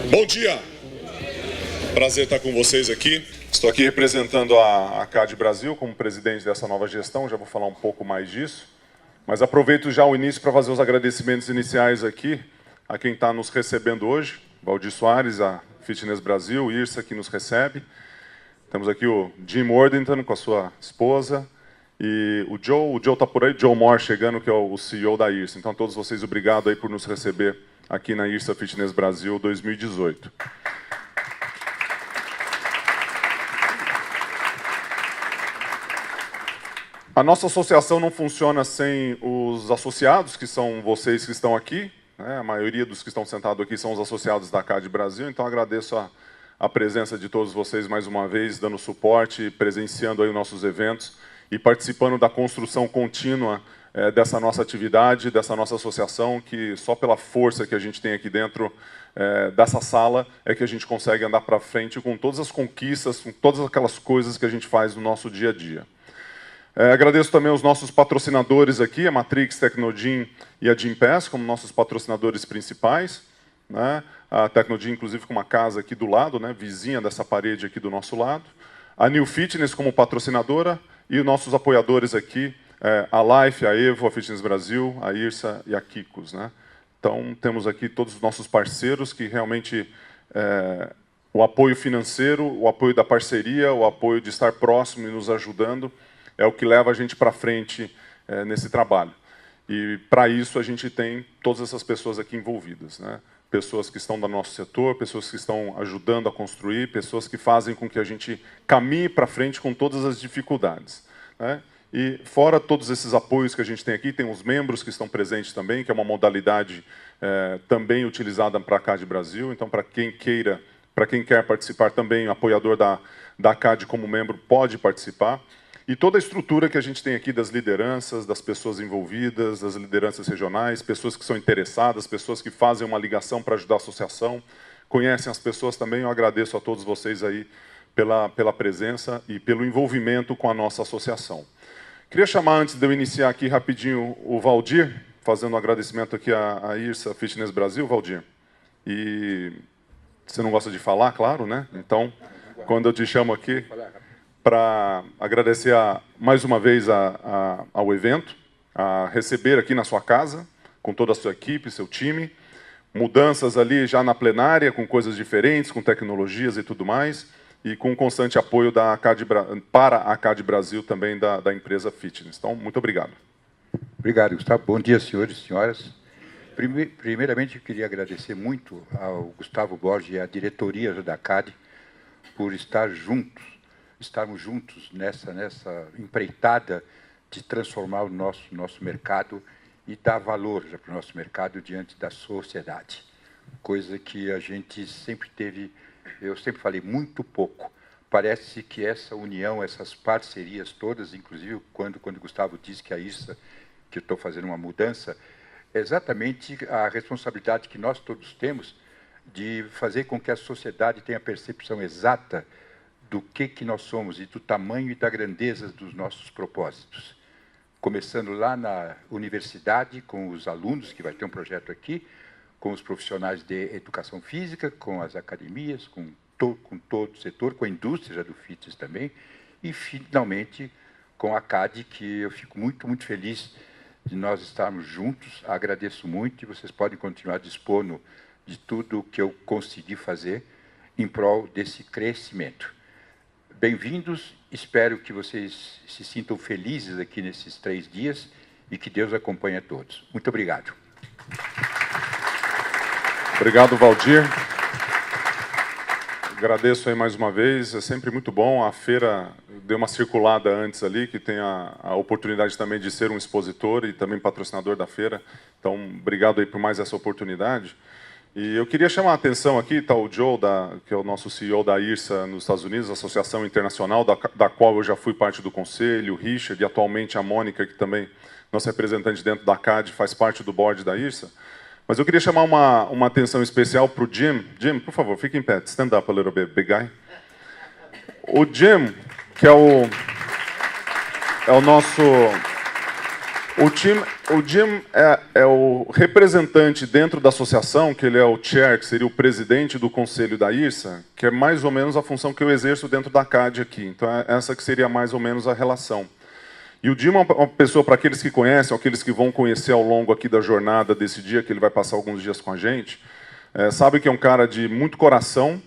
Bom dia, prazer estar com vocês aqui. Estou aqui representando a CAD Brasil como presidente dessa nova gestão, já vou falar um pouco mais disso. Mas aproveito já o início para fazer os agradecimentos iniciais aqui a quem está nos recebendo hoje, Valdir Soares, a Fitness Brasil, Irsa, que nos recebe. Temos aqui o Jim Worthington com a sua esposa e o Joe está por aí, Joe Moore chegando, que é o CEO da Irsa. Então, a todos vocês, obrigado aí por nos receber aqui na Irsa Fitness Brasil 2018. A nossa associação não funciona sem os associados, que são vocês que estão aqui, né? A maioria dos que estão sentados aqui são os associados da CAD Brasil, então agradeço a presença de todos vocês mais uma vez, dando suporte, presenciando aí os nossos eventos e participando da construção contínua dessa nossa atividade, dessa nossa associação, que só pela força que a gente tem aqui dentro dessa sala é que a gente consegue andar para frente com todas as conquistas, com todas aquelas coisas que a gente faz no nosso dia a dia. Agradeço também os nossos patrocinadores aqui, a Matrix, Tecnogym e a Gympass, como nossos patrocinadores principais, né? A Tecnogym, inclusive, com uma casa aqui do lado, né? Vizinha dessa parede aqui do nosso lado. A New Fitness como patrocinadora e os nossos apoiadores aqui, a Life, a Evo, a Fitness Brasil, a Irsa e a Kikos, né? Então, temos aqui todos os nossos parceiros que realmente o apoio financeiro, o apoio da parceria, o apoio de estar próximo e nos ajudando é o que leva a gente para frente nesse trabalho. E, para isso, a gente tem todas essas pessoas aqui envolvidas, né? Pessoas que estão do nosso setor, pessoas que estão ajudando a construir, pessoas que fazem com que a gente caminhe para frente com todas as dificuldades, né? E, fora todos esses apoios que a gente tem aqui, tem os membros que estão presentes também, que é uma modalidade também utilizada para a CAD Brasil. Então, para quem queira, para quem quer participar também, o apoiador da CAD como membro pode participar. E toda a estrutura que a gente tem aqui das lideranças, das pessoas envolvidas, das lideranças regionais, pessoas que são interessadas, pessoas que fazem uma ligação para ajudar a associação, conhecem as pessoas também. Eu agradeço a todos vocês aí pela presença e pelo envolvimento com a nossa associação. Queria chamar, antes de eu iniciar aqui rapidinho, o Valdir, fazendo um agradecimento aqui à Irsa Fitness Brasil. Valdir, e você não gosta de falar, claro, né? Então, quando eu te chamo aqui para agradecer mais uma vez ao evento, a receber aqui na sua casa, com toda a sua equipe, seu time, mudanças ali já na plenária, com coisas diferentes, com tecnologias e tudo mais, e com constante apoio para a CAD Brasil também da empresa Fitness. Então, muito obrigado. Obrigado, Gustavo. Bom dia, senhores e senhoras. Primeiramente, eu queria agradecer muito ao Gustavo Borges e à diretoria da CAD por estarmos juntos nessa empreitada de transformar o nosso mercado e dar valor para o nosso mercado diante da sociedade. Coisa que a gente sempre teve, eu sempre falei, muito pouco. Parece que essa união, essas parcerias todas, inclusive quando o Gustavo disse que a Irsa, que eu estou fazendo uma mudança, é exatamente a responsabilidade que nós todos temos de fazer com que a sociedade tenha a percepção exata do que nós somos e do tamanho e da grandeza dos nossos propósitos. Começando lá na universidade, com os alunos, que vai ter um projeto aqui, com os profissionais de educação física, com as academias, com todo o setor, com a indústria do fitness também, e, finalmente, com a CAD, que eu fico muito, muito feliz de nós estarmos juntos. Agradeço muito e vocês podem continuar dispondo de tudo o que eu consegui fazer em prol desse crescimento. Bem-vindos, espero que vocês se sintam felizes aqui nesses 3 dias e que Deus acompanhe a todos. Muito obrigado. Obrigado, Valdir. agradeço aí mais uma vez, é sempre muito bom. A feira deu uma circulada antes ali, que tem a oportunidade também de ser um expositor e também patrocinador da feira. Então, obrigado aí por mais essa oportunidade. E eu queria chamar a atenção aqui, está o Joe, que é o nosso CEO da IRSA nos Estados Unidos, Associação Internacional, da qual eu já fui parte do conselho, o Richard, e atualmente a Mônica, que também, nossa representante dentro da CAD, faz parte do board da IRSA. Mas eu queria chamar uma atenção especial para o Jim. Jim, por favor, fique em pé. Stand up a little bit, big guy. O Jim, que é o nosso... O Jim é o representante dentro da associação, que ele é o chair, que seria o presidente do conselho da IRSA, que é mais ou menos a função que eu exerço dentro da CAD aqui. Então, essa que seria mais ou menos a relação. E o Jim é uma pessoa, para aqueles que conhecem, aqueles que vão conhecer ao longo aqui da jornada desse dia, que ele vai passar alguns dias com a gente, sabe que é um cara de muito coração,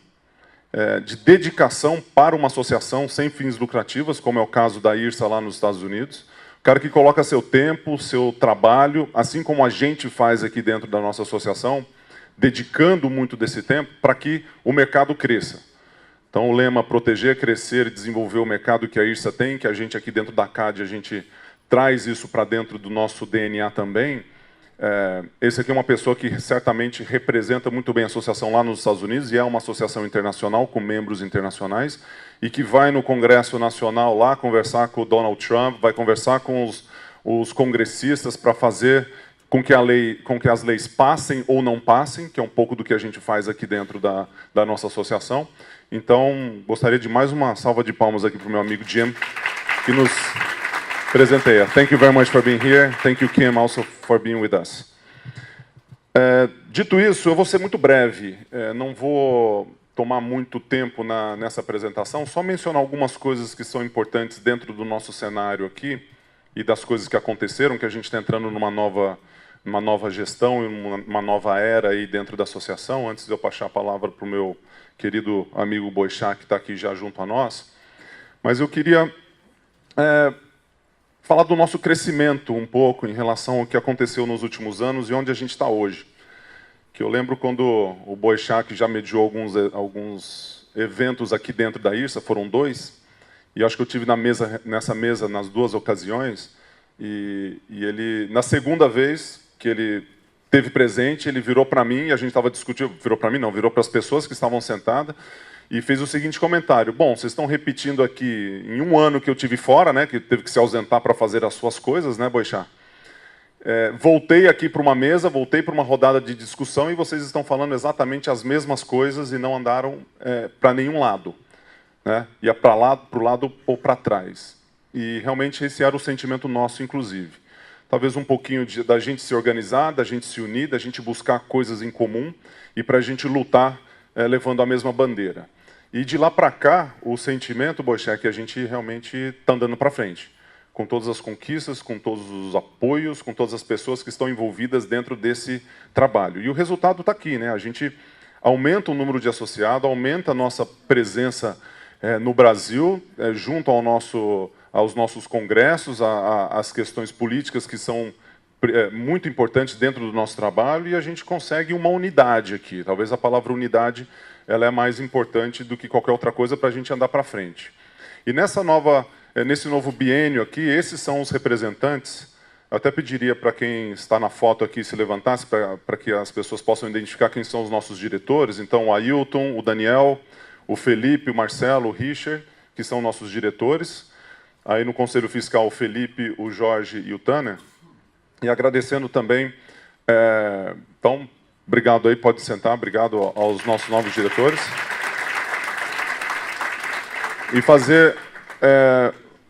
de dedicação para uma associação sem fins lucrativos, como é o caso da IRSA lá nos Estados Unidos. O cara que coloca seu tempo, seu trabalho, assim como a gente faz aqui dentro da nossa associação, dedicando muito desse tempo para que o mercado cresça. Então, o lema proteger, crescer e desenvolver o mercado que a IRSA tem, que a gente aqui dentro da CAD, a gente traz isso para dentro do nosso DNA também. Esse aqui é uma pessoa que certamente representa muito bem a associação lá nos Estados Unidos, e é uma associação internacional com membros internacionais, e que vai no Congresso Nacional lá conversar com o Donald Trump, vai conversar com os congressistas para fazer com que as leis passem ou não passem, que é um pouco do que a gente faz aqui dentro da nossa associação. Então, gostaria de mais uma salva de palmas aqui para o meu amigo Jim, que nos presenteia. Thank you very much for being here. Thank you, Kim, also for being with us. Dito isso, eu vou ser muito breve. Não vou tomar muito tempo nessa apresentação, só mencionar algumas coisas que são importantes dentro do nosso cenário aqui e das coisas que aconteceram, que a gente está entrando numa nova gestão, uma nova era aí dentro da associação. Antes de eu passar a palavra para o meu querido amigo Boixá, que está aqui já junto a nós. Mas eu queria falar do nosso crescimento um pouco em relação ao que aconteceu nos últimos anos e onde a gente está hoje. Que eu lembro quando o Boixá, que já mediou alguns eventos aqui dentro da IRSA, foram 2, e acho que eu tive nessa mesa nas 2 ocasiões, e ele, na segunda vez que ele teve presente, ele virou para mim, e a gente estava discutindo, virou para mim não, virou para as pessoas que estavam sentadas, e fez o seguinte comentário: bom, vocês estão repetindo aqui, em um ano que eu tive fora, né, que teve que se ausentar para fazer as suas coisas, né, Boixá? Voltei aqui para uma mesa, voltei para uma rodada de discussão, e vocês estão falando exatamente as mesmas coisas e não andaram para nenhum lado, né? Ia para o lado ou para trás. E realmente esse era o sentimento nosso, inclusive. Talvez um pouquinho da gente se organizar, da gente se unir, da gente buscar coisas em comum e para a gente lutar levando a mesma bandeira. E de lá para cá, o sentimento, Boixá, é que a gente realmente está andando para frente, com todas as conquistas, com todos os apoios, com todas as pessoas que estão envolvidas dentro desse trabalho. E o resultado está aqui, né? A gente aumenta o número de associados, aumenta a nossa presença no Brasil, junto aos nossos congressos, às questões políticas que são muito importantes dentro do nosso trabalho, e a gente consegue uma unidade aqui. Talvez a palavra unidade ela é mais importante do que qualquer outra coisa para a gente andar para frente. E nesse novo biênio aqui, esses são os representantes. Eu até pediria para quem está na foto aqui se levantasse, para que as pessoas possam identificar quem são os nossos diretores. Então, o Ailton, o Daniel, o Felipe, o Marcelo, o Richard, que são nossos diretores. Aí no Conselho Fiscal, o Felipe, o Jorge e o Tanner. E agradecendo também, então, obrigado aí, pode sentar, obrigado aos nossos novos diretores. E fazer...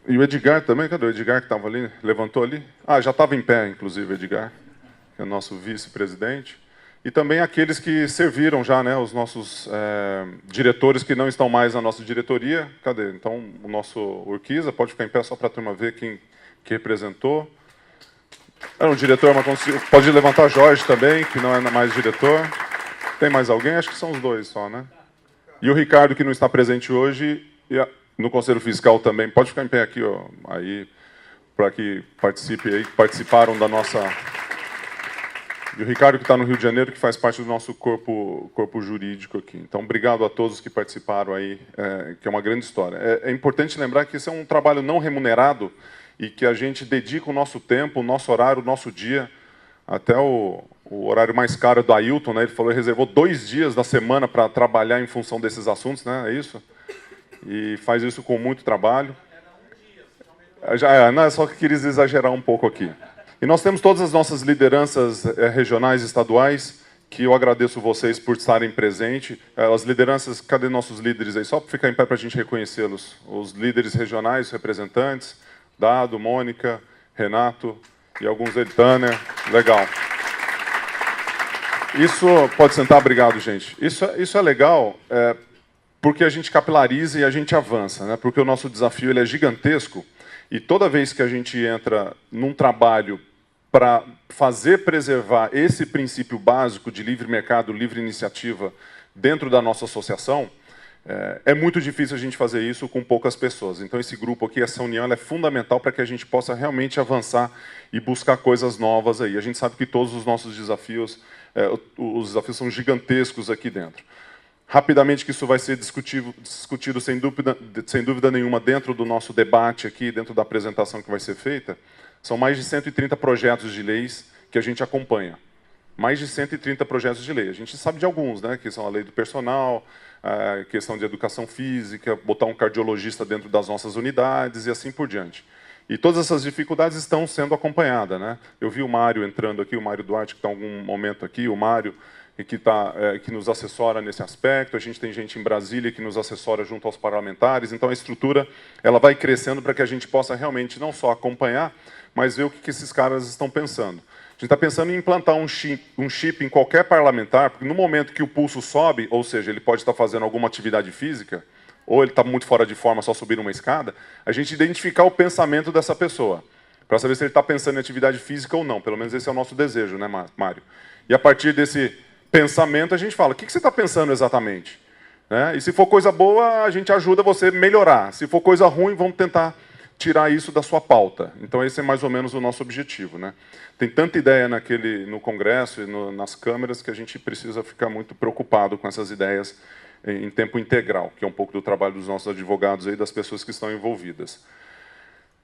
e o Edgar também, cadê o Edgar que estava ali? Levantou ali? Ah, já estava em pé, inclusive, o Edgar, que é o nosso vice-presidente. E também aqueles que serviram já, né, os nossos diretores que não estão mais na nossa diretoria. Cadê? Então, o nosso Urquiza, pode ficar em pé só para a turma ver quem que representou. Era um diretor, mas pode levantar Jorge também, que não é mais diretor. Tem mais alguém? Acho que são os 2 só, né? E o Ricardo, que não está presente hoje, e no Conselho Fiscal também. Pode ficar em pé aqui, ó, aí, para que participe aí, que participaram da nossa E o Ricardo, que está no Rio de Janeiro, que faz parte do nosso corpo jurídico aqui. Então, obrigado a todos que participaram aí, que é uma grande história. É importante lembrar que esse é um trabalho não remunerado e que a gente dedica o nosso tempo, o nosso horário, o nosso dia, até o horário mais caro do Ailton, né? Ele falou que reservou 2 dias da semana para trabalhar em função desses assuntos, né? É isso? E faz isso com muito trabalho. Não, só que queria exagerar um pouco aqui. E nós temos todas as nossas lideranças regionais e estaduais, que eu agradeço vocês por estarem presentes. As lideranças, cadê nossos líderes aí? Só para ficar em pé para a gente reconhecê-los. Os líderes regionais, os representantes, Dado, Mônica, Renato e alguns aí, Tânia. Legal. Isso, pode sentar, obrigado, gente. Isso é legal, porque a gente capilariza e a gente avança, né? Porque o nosso desafio ele é gigantesco. E toda vez que a gente entra num trabalho para preservar esse princípio básico de livre mercado, livre iniciativa dentro da nossa associação, é muito difícil a gente fazer isso com poucas pessoas. Então, esse grupo aqui, essa união, ela é fundamental para que a gente possa realmente avançar e buscar coisas novas aí. A gente sabe que todos os nossos desafios, os desafios são gigantescos aqui dentro. Rapidamente que isso vai ser discutido sem dúvida nenhuma dentro do nosso debate aqui, dentro da apresentação que vai ser feita, são mais de 130 projetos de leis que a gente acompanha. Mais de 130 projetos de lei. A gente sabe de alguns, né, que são a lei do personal, a questão de educação física, botar um cardiologista dentro das nossas unidades e assim por diante. E todas essas dificuldades estão sendo acompanhadas, né? Eu vi o Mário entrando aqui, o Mário Duarte, que está em algum momento aqui, o Mário, que nos assessora nesse aspecto. A gente tem gente em Brasília que nos assessora junto aos parlamentares. Então, a estrutura ela vai crescendo para que a gente possa realmente não só acompanhar, mas ver o que esses caras estão pensando. A gente está pensando em implantar um chip em qualquer parlamentar, porque no momento que o pulso sobe, ou seja, ele pode estar fazendo alguma atividade física, ou ele está muito fora de forma, só subir uma escada, a gente identificar o pensamento dessa pessoa, para saber se ele está pensando em atividade física ou não. Pelo menos esse é o nosso desejo, né, Mário? E a partir desse pensamento, a gente fala, o que você está pensando exatamente? E se for coisa boa, a gente ajuda você a melhorar. Se for coisa ruim, vamos tentar tirar isso da sua pauta. Então, esse é mais ou menos o nosso objetivo, né? Tem tanta ideia no Congresso e nas câmeras que a gente precisa ficar muito preocupado com essas ideias em tempo integral, que é um pouco do trabalho dos nossos advogados e das pessoas que estão envolvidas.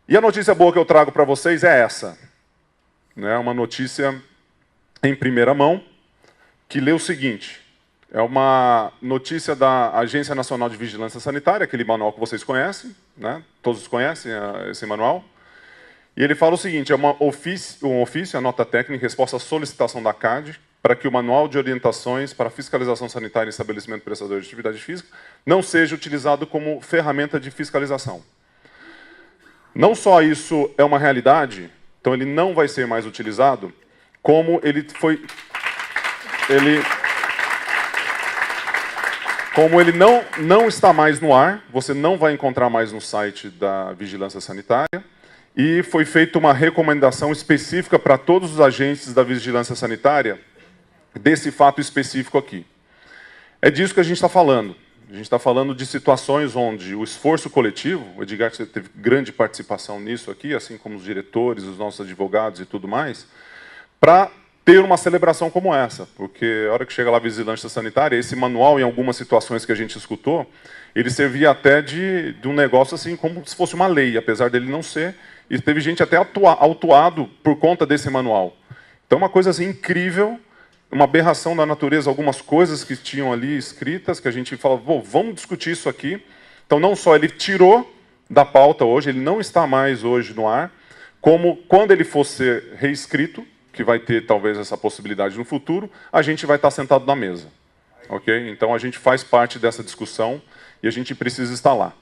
E a notícia boa que eu trago para vocês é essa. Uma notícia em primeira mão, que lê o seguinte. É uma notícia da Agência Nacional de Vigilância Sanitária, aquele manual que vocês conhecem, né? Todos conhecem esse manual. E ele fala o seguinte, é um ofício, a nota técnica, resposta à solicitação da CAD, para que o Manual de Orientações para Fiscalização Sanitária em Estabelecimento Prestador de Atividade Física não seja utilizado como ferramenta de fiscalização. Não só isso é uma realidade, então ele não vai ser mais utilizado, como ele não está mais no ar, você não vai encontrar mais no site da Vigilância Sanitária, e foi feita uma recomendação específica para todos os agentes da Vigilância Sanitária desse fato específico aqui. É disso que a gente está falando. A gente está falando de situações onde o esforço coletivo, o Edgar teve grande participação nisso aqui, assim como os diretores, os nossos advogados e tudo mais, para ter uma celebração como essa, porque a hora que chega lá a vigilância sanitária, esse manual, em algumas situações que a gente escutou, ele servia até de um negócio assim, como se fosse uma lei, apesar dele não ser, e teve gente até autuado por conta desse manual. Então, uma coisa assim incrível, uma aberração da natureza, algumas coisas que tinham ali escritas, que a gente falava, vamos discutir isso aqui. Então, não só ele tirou da pauta hoje, ele não está mais hoje no ar, como quando ele for ser reescrito, que vai ter talvez essa possibilidade no futuro, a gente vai estar sentado na mesa. Ok? Então, a gente faz parte dessa discussão e a gente precisa estar lá.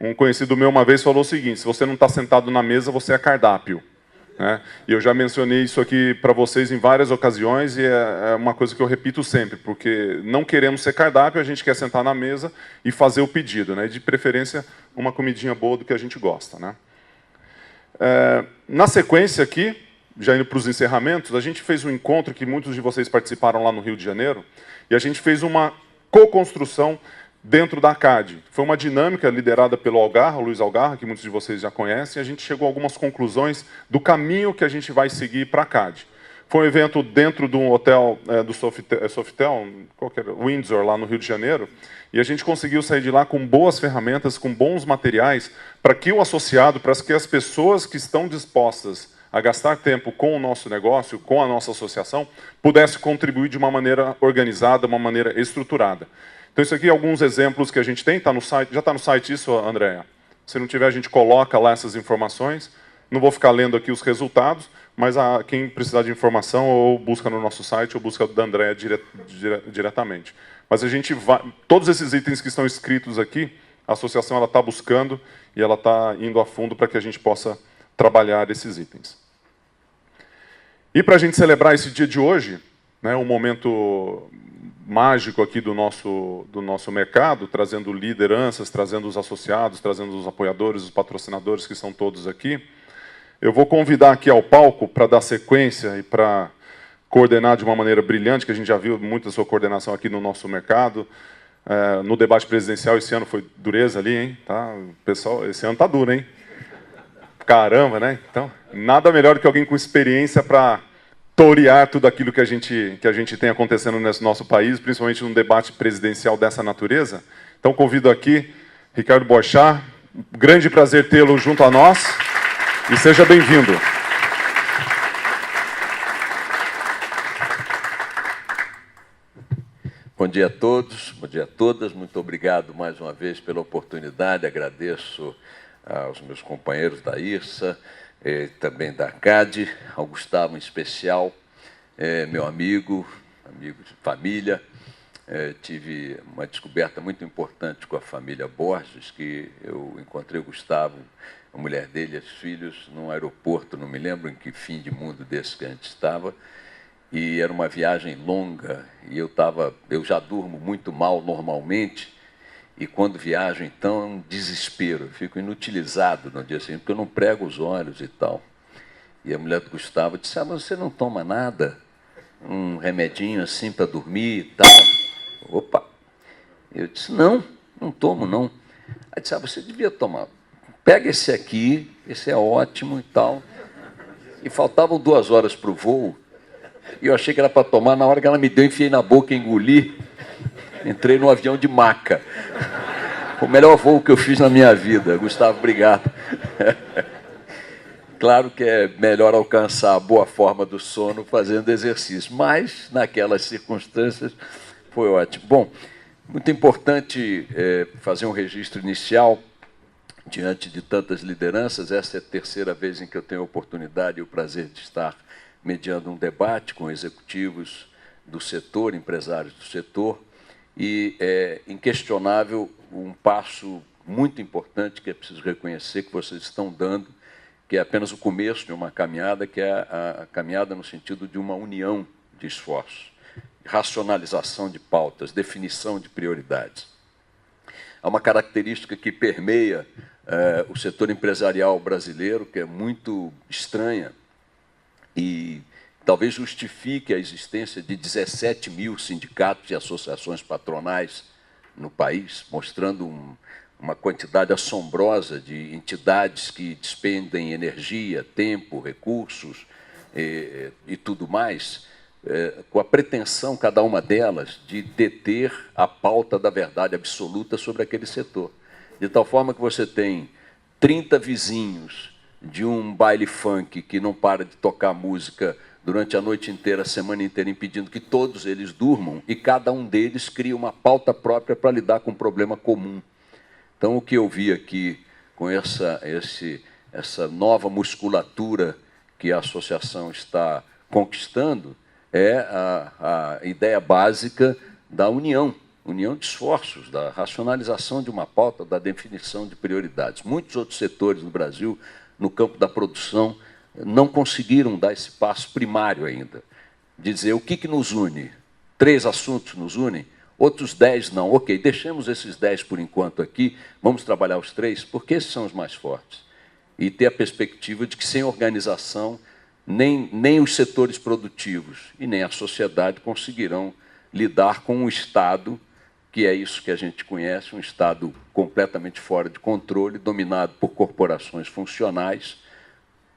Um conhecido meu uma vez falou o seguinte, se você não está sentado na mesa, você é cardápio. E eu já mencionei isso aqui para vocês em várias ocasiões e é uma coisa que eu repito sempre, porque não queremos ser cardápio, a gente quer sentar na mesa e fazer o pedido, né? De preferência, uma comidinha boa do que a gente gosta, né? Na sequência aqui, já indo para os encerramentos, a gente fez um encontro que muitos de vocês participaram lá no Rio de Janeiro e a gente fez uma co-construção dentro da CAD. Foi uma dinâmica liderada pelo Algarra, o Luiz Algarra, que muitos de vocês já conhecem, e a gente chegou a algumas conclusões do caminho que a gente vai seguir para a CAD. Foi um evento dentro de um hotel do Sofitel, Windsor, lá no Rio de Janeiro, e a gente conseguiu sair de lá com boas ferramentas, com bons materiais, para que o associado, para que as pessoas que estão dispostas a gastar tempo com o nosso negócio, com a nossa associação, pudesse contribuir de uma maneira organizada, uma maneira estruturada. Então, isso aqui é alguns exemplos que a gente tem, tá no site, já está no site isso, Andréa? Se não tiver, a gente coloca lá essas informações. Não vou ficar lendo aqui os resultados, mas quem precisar de informação, ou busca no nosso site, ou busca da Andréa diretamente. Mas a gente vai, todos esses itens que estão escritos aqui, a associação está buscando e ela está indo a fundo para que a gente possa trabalhar esses itens. E para a gente celebrar esse dia de hoje, né, um momento mágico aqui do nosso mercado, trazendo lideranças, trazendo os associados, trazendo os apoiadores, os patrocinadores que são todos aqui, eu vou convidar aqui ao palco para dar sequência e para coordenar de uma maneira brilhante, que a gente já viu muita sua coordenação aqui no nosso mercado. No debate presidencial, esse ano foi dureza ali, hein? Tá? Pessoal, esse ano tá duro, hein? Caramba, né? Então, nada melhor do que alguém com experiência para torear tudo aquilo que a gente tem acontecendo nesse nosso país, principalmente num debate presidencial dessa natureza. Então, convido aqui Ricardo Boechat. Grande prazer tê-lo junto a nós. E seja bem-vindo. Bom dia a todos, bom dia a todas. Muito obrigado mais uma vez pela oportunidade. Agradeço aos meus companheiros da IRSA, também da CAD, ao Gustavo em especial, meu amigo de família. Tive uma descoberta muito importante com a família Borges, que eu encontrei o Gustavo, a mulher dele e os filhos, num aeroporto, não me lembro em que fim de mundo desse que a gente estava, e era uma viagem longa, e eu já durmo muito mal normalmente, e quando viajo, então, é um desespero, eu fico inutilizado no dia seguinte, porque eu não prego os olhos e tal. E a mulher do Gustavo disse, mas você não toma nada? Um remedinho assim para dormir e tal? Opa! Eu disse, não tomo, não. Aí disse, você devia tomar. Pega esse aqui, esse é ótimo e tal. E faltavam 2 horas para o voo, e eu achei que era para tomar, na hora que ela me deu, enfiei na boca e engoli. Entrei no avião de maca. O melhor voo que eu fiz na minha vida. Gustavo, obrigado. Claro que é melhor alcançar a boa forma do sono fazendo exercício, mas, naquelas circunstâncias, foi ótimo. Bom, muito importante fazer um registro inicial diante de tantas lideranças. Essa é a 3ª vez em que eu tenho a oportunidade e o prazer de estar mediando um debate com executivos do setor, empresários do setor, e é inquestionável um passo muito importante que é preciso reconhecer que vocês estão dando, que é apenas o começo de uma caminhada, que é a caminhada no sentido de uma união de esforços, racionalização de pautas, definição de prioridades. Há uma característica que permeia o setor empresarial brasileiro, que é muito estranha, e talvez justifique a existência de 17 mil sindicatos e associações patronais no país, mostrando uma quantidade assombrosa de entidades que despendem energia, tempo, recursos e tudo mais, com a pretensão, cada uma delas, de deter a pauta da verdade absoluta sobre aquele setor. De tal forma que você tem 30 vizinhos de um baile funk que não para de tocar música durante a noite inteira, a semana inteira, impedindo que todos eles durmam, e cada um deles cria uma pauta própria para lidar com um problema comum. Então, o que eu vi aqui com essa nova musculatura que a associação está conquistando é a ideia básica da união de esforços, da racionalização de uma pauta, da definição de prioridades. Muitos outros setores no Brasil, no campo da produção, não conseguiram dar esse passo primário ainda. Dizer o que nos une. 3 assuntos nos unem, outros 10 não. Ok, deixemos esses 10 por enquanto aqui, vamos trabalhar os 3, porque esses são os mais fortes. E ter a perspectiva de que sem organização, nem os setores produtivos e nem a sociedade conseguirão lidar com um Estado, que é isso que a gente conhece, um Estado completamente fora de controle, dominado por corporações funcionais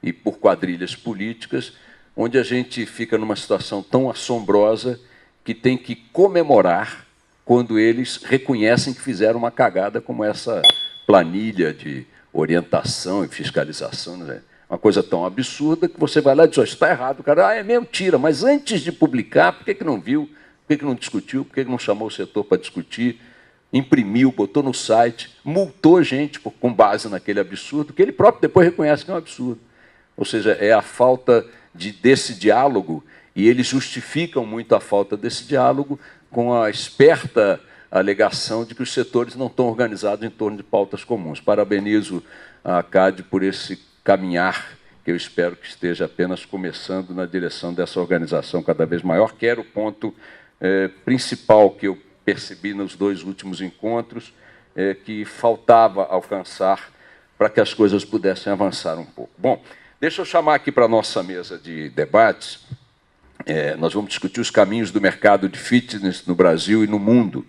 e por quadrilhas políticas, onde a gente fica numa situação tão assombrosa que tem que comemorar quando eles reconhecem que fizeram uma cagada como essa planilha de orientação e fiscalização, né? Uma coisa tão absurda que você vai lá e diz, está errado, o cara, é mesmo, tira, mas antes de publicar, por que não viu, por que não discutiu, por que não chamou o setor para discutir, imprimiu, botou no site, multou gente com base naquele absurdo, que ele próprio depois reconhece que é um absurdo. Ou seja, é a falta desse diálogo, e eles justificam muito a falta desse diálogo com a esperta alegação de que os setores não estão organizados em torno de pautas comuns. Parabenizo a CAD por esse caminhar, que eu espero que esteja apenas começando na direção dessa organização cada vez maior, que era o ponto principal que eu percebi nos 2 últimos encontros, que faltava alcançar para que as coisas pudessem avançar um pouco. Bom, deixa eu chamar aqui para a nossa mesa de debates. Nós vamos discutir os caminhos do mercado de fitness no Brasil e no mundo.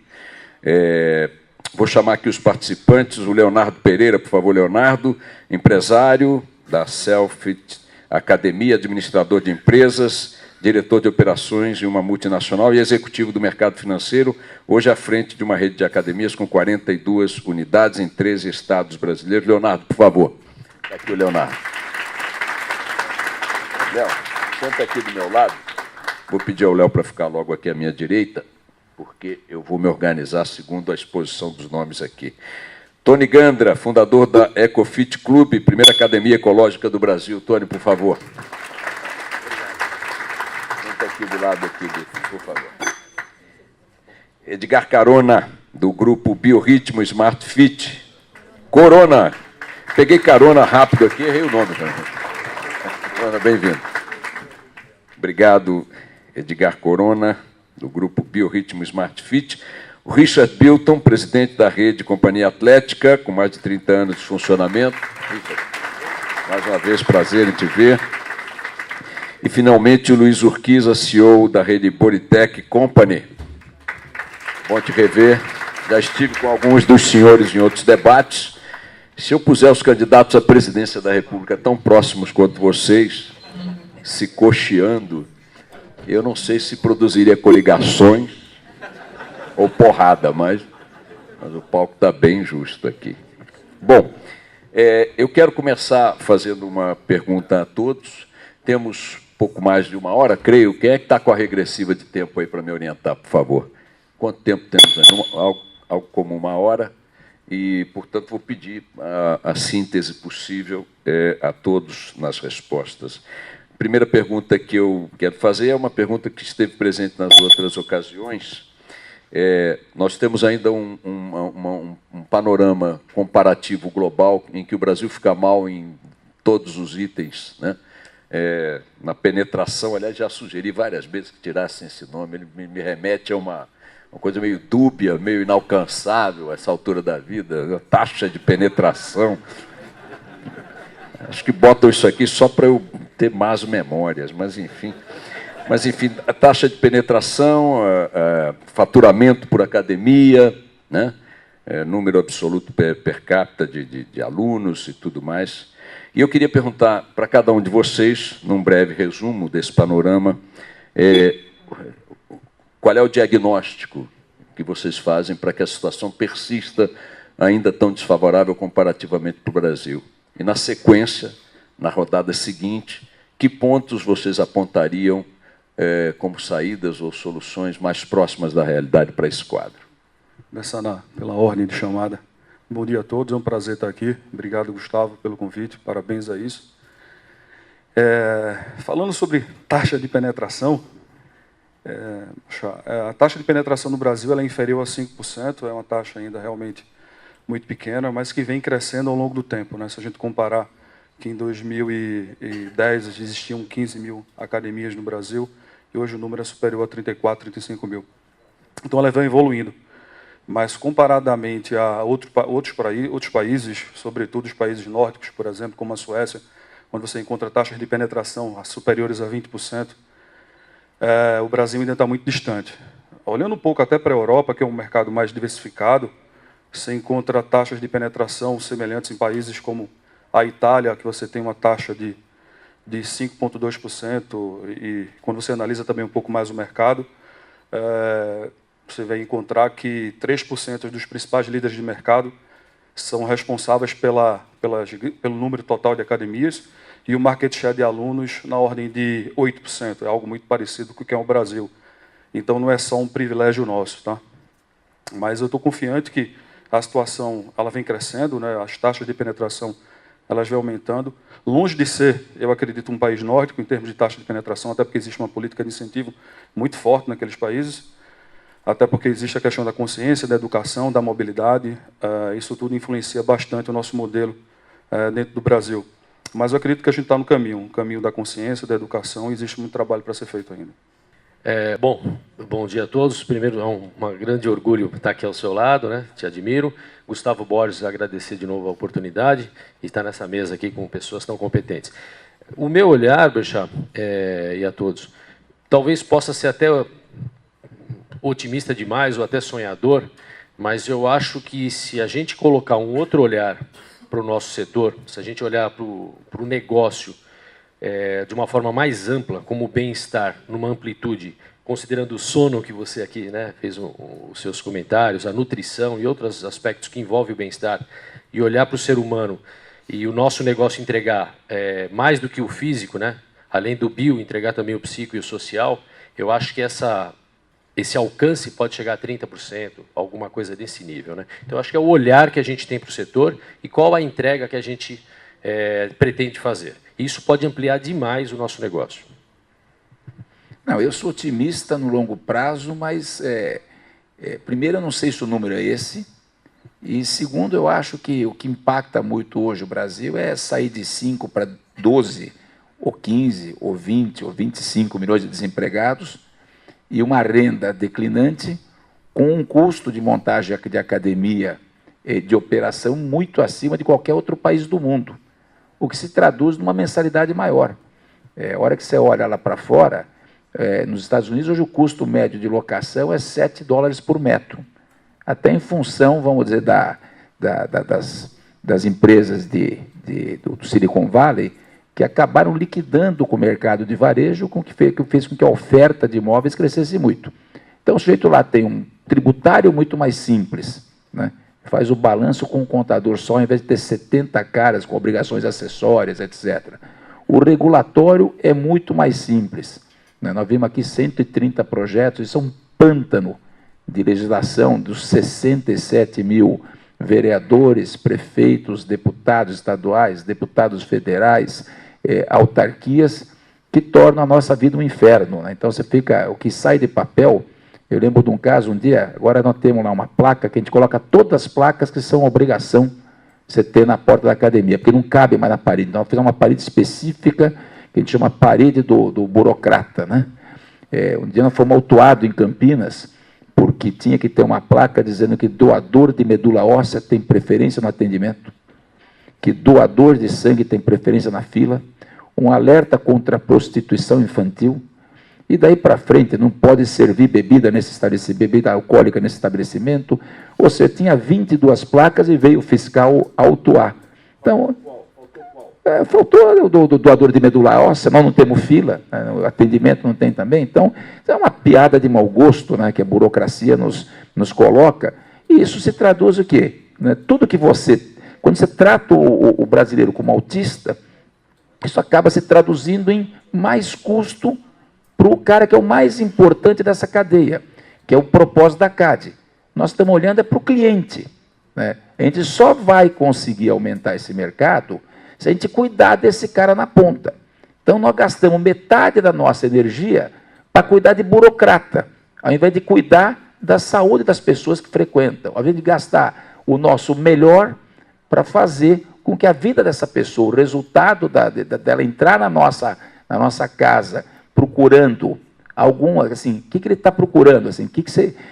Vou chamar aqui os participantes, o Leonardo Pereira, por favor, Leonardo, empresário da Selfit Academia, administrador de empresas, diretor de operações de uma multinacional e executivo do mercado financeiro, hoje à frente de uma rede de academias com 42 unidades em 13 estados brasileiros. Leonardo, por favor. Está aqui o Leonardo. Léo, senta aqui do meu lado. Vou pedir ao Léo para ficar logo aqui à minha direita, porque eu vou me organizar segundo a exposição dos nomes aqui. Tony Gandra, fundador da Ecofit Club, primeira academia ecológica do Brasil. Tony, por favor. Senta aqui do lado aqui, por favor. Edgar Carona, do grupo Biorritmo Smart Fit. Corona. Peguei carona rápido aqui, errei o nome. Corona, bem-vindo. Obrigado, Edgar Corona, do grupo Biorritmo Smart Fit. O Richard Bilton, presidente da rede Companhia Atlética, com mais de 30 anos de funcionamento. Richard, mais uma vez, prazer em te ver. E, finalmente, o Luiz Urquiza, CEO da rede Bodytech Company. Bom te rever. Já estive com alguns dos senhores em outros debates. Se eu puser os candidatos à presidência da República tão próximos quanto vocês, se cocheando, eu não sei se produziria coligações ou porrada, mas o palco está bem justo aqui. Bom, eu quero começar fazendo uma pergunta a todos. Temos pouco mais de 1 hora, creio. Quem é que está com a regressiva de tempo aí para me orientar, por favor? Quanto tempo temos? Algo como 1 hora. E, portanto, vou pedir a síntese possível a todos nas respostas. A primeira pergunta que eu quero fazer é uma pergunta que esteve presente nas outras ocasiões. Nós temos ainda um panorama comparativo global em que o Brasil fica mal em todos os itens, né? Na penetração, aliás, já sugeri várias vezes que tirassem esse nome, ele me remete a uma coisa meio dúbia, meio inalcançável a essa altura da vida, a taxa de penetração. Acho que botam isso aqui só para eu ter más memórias, mas enfim. Mas, enfim, a taxa de penetração, faturamento por academia, né? Número absoluto per capita de alunos e tudo mais. E eu queria perguntar para cada um de vocês, num breve resumo desse panorama, qual é o diagnóstico que vocês fazem para que a situação persista ainda tão desfavorável comparativamente para o Brasil? E, na sequência, na rodada seguinte, que pontos vocês apontariam como saídas ou soluções mais próximas da realidade para esse quadro? Começando pela ordem de chamada. Bom dia a todos, é um prazer estar aqui. Obrigado, Gustavo, pelo convite, parabéns a isso. Falando sobre taxa de penetração, a taxa de penetração no Brasil ela é inferior a 5%, é uma taxa ainda realmente muito pequena, mas que vem crescendo ao longo do tempo, né? Se a gente comparar que em 2010 existiam 15 mil academias no Brasil, e hoje o número é superior a 34, 35 mil. Então ela vem evoluindo. Mas, comparadamente a outros países, sobretudo os países nórdicos, por exemplo, como a Suécia, onde você encontra taxas de penetração superiores a 20%, o Brasil ainda está muito distante. Olhando um pouco até para a Europa, que é um mercado mais diversificado, você encontra taxas de penetração semelhantes em países como a Itália, que você tem uma taxa de de 5,2%, e quando você analisa também um pouco mais o mercado, você vai encontrar que 3% dos principais líderes de mercado são responsáveis pelo número total de academias, e o market share de alunos na ordem de 8%. É algo muito parecido com o que é o Brasil. Então, não é só um privilégio nosso, tá? Mas eu estou confiante que a situação ela vem crescendo, né? As taxas de penetração elas vêm aumentando. Longe de ser, eu acredito, um país nórdico em termos de taxa de penetração, até porque existe uma política de incentivo muito forte naqueles países, até porque existe a questão da consciência, da educação, da mobilidade. Isso tudo influencia bastante o nosso modelo dentro do Brasil. Mas eu acredito que a gente está no caminho, um caminho da consciência, da educação, e existe muito trabalho para ser feito ainda. Bom dia a todos. Primeiro, é um grande orgulho estar aqui ao seu lado, né? Te admiro. Gustavo Borges, agradecer de novo a oportunidade e estar nessa mesa aqui com pessoas tão competentes. O meu olhar, Bechá, e a todos, talvez possa ser até otimista demais ou até sonhador, mas eu acho que se a gente colocar um outro olhar para o nosso setor, se a gente olhar para o negócio de uma forma mais ampla, como o bem-estar, numa amplitude, considerando o sono que você aqui, né, fez os seus comentários, a nutrição e outros aspectos que envolvem o bem-estar, e olhar para o ser humano e o nosso negócio entregar mais do que o físico, né, além do bio, entregar também o psico e o social, eu acho que esse alcance pode chegar a 30%, alguma coisa desse nível, né? Então, acho que é o olhar que a gente tem para o setor e qual a entrega que a gente pretende fazer. Isso pode ampliar demais o nosso negócio. Não, eu sou otimista no longo prazo, mas, primeiro, eu não sei se o número é esse, e, segundo, eu acho que o que impacta muito hoje o Brasil é sair de 5 para 12, ou 15, ou 20, ou 25 milhões de desempregados, e uma renda declinante, com um custo de montagem de academia, de operação, muito acima de qualquer outro país do mundo, o que se traduz numa mensalidade maior. A hora que você olha lá para fora, nos Estados Unidos, hoje o custo médio de locação é $7 por metro, até em função, vamos dizer, das empresas do Silicon Valley, que acabaram liquidando com o mercado de varejo, que fez com que a oferta de imóveis crescesse muito. Então, o sujeito lá tem um tributário muito mais simples, né? Faz o balanço com um contador só, ao invés de ter 70 caras com obrigações acessórias, etc. O regulatório é muito mais simples, né? Nós vimos aqui 130 projetos, isso é um pântano de legislação dos 67 mil vereadores, prefeitos, deputados estaduais, deputados federais, autarquias, que tornam a nossa vida um inferno, né? Então, o que sai de papel. Eu lembro de um caso, um dia, agora nós temos lá uma placa, que a gente coloca todas as placas que são obrigação você ter na porta da academia, porque não cabe mais na parede. Então, nós fizemos uma parede específica, que a gente chama parede do burocrata, né? Um dia nós fomos autuados em Campinas, porque tinha que ter uma placa dizendo que doador de medula óssea tem preferência no atendimento, que doador de sangue tem preferência na fila, um alerta contra a prostituição infantil, e daí para frente não pode servir bebida alcoólica nesse estabelecimento. Ou seja, tinha 22 placas e veio o fiscal autuar. Então, faltou o doador de medula óssea, nós não temos fila, né? O atendimento não tem também. Então, é uma piada de mau gosto, né, que a burocracia nos coloca, e isso se traduz o quê? Né? Tudo que quando você trata o brasileiro como autista, isso acaba se traduzindo em mais custo para o cara que é o mais importante dessa cadeia, que é o propósito da CADE. Nós estamos olhando para o cliente, né? A gente só vai conseguir aumentar esse mercado se a gente cuidar desse cara na ponta. Então, nós gastamos metade da nossa energia para cuidar de burocrata, ao invés de cuidar da saúde das pessoas que frequentam, ao invés de gastar o nosso melhor para fazer com que a vida dessa pessoa, o resultado dela entrar na nossa casa, procurando assim, o que ele está procurando? Assim,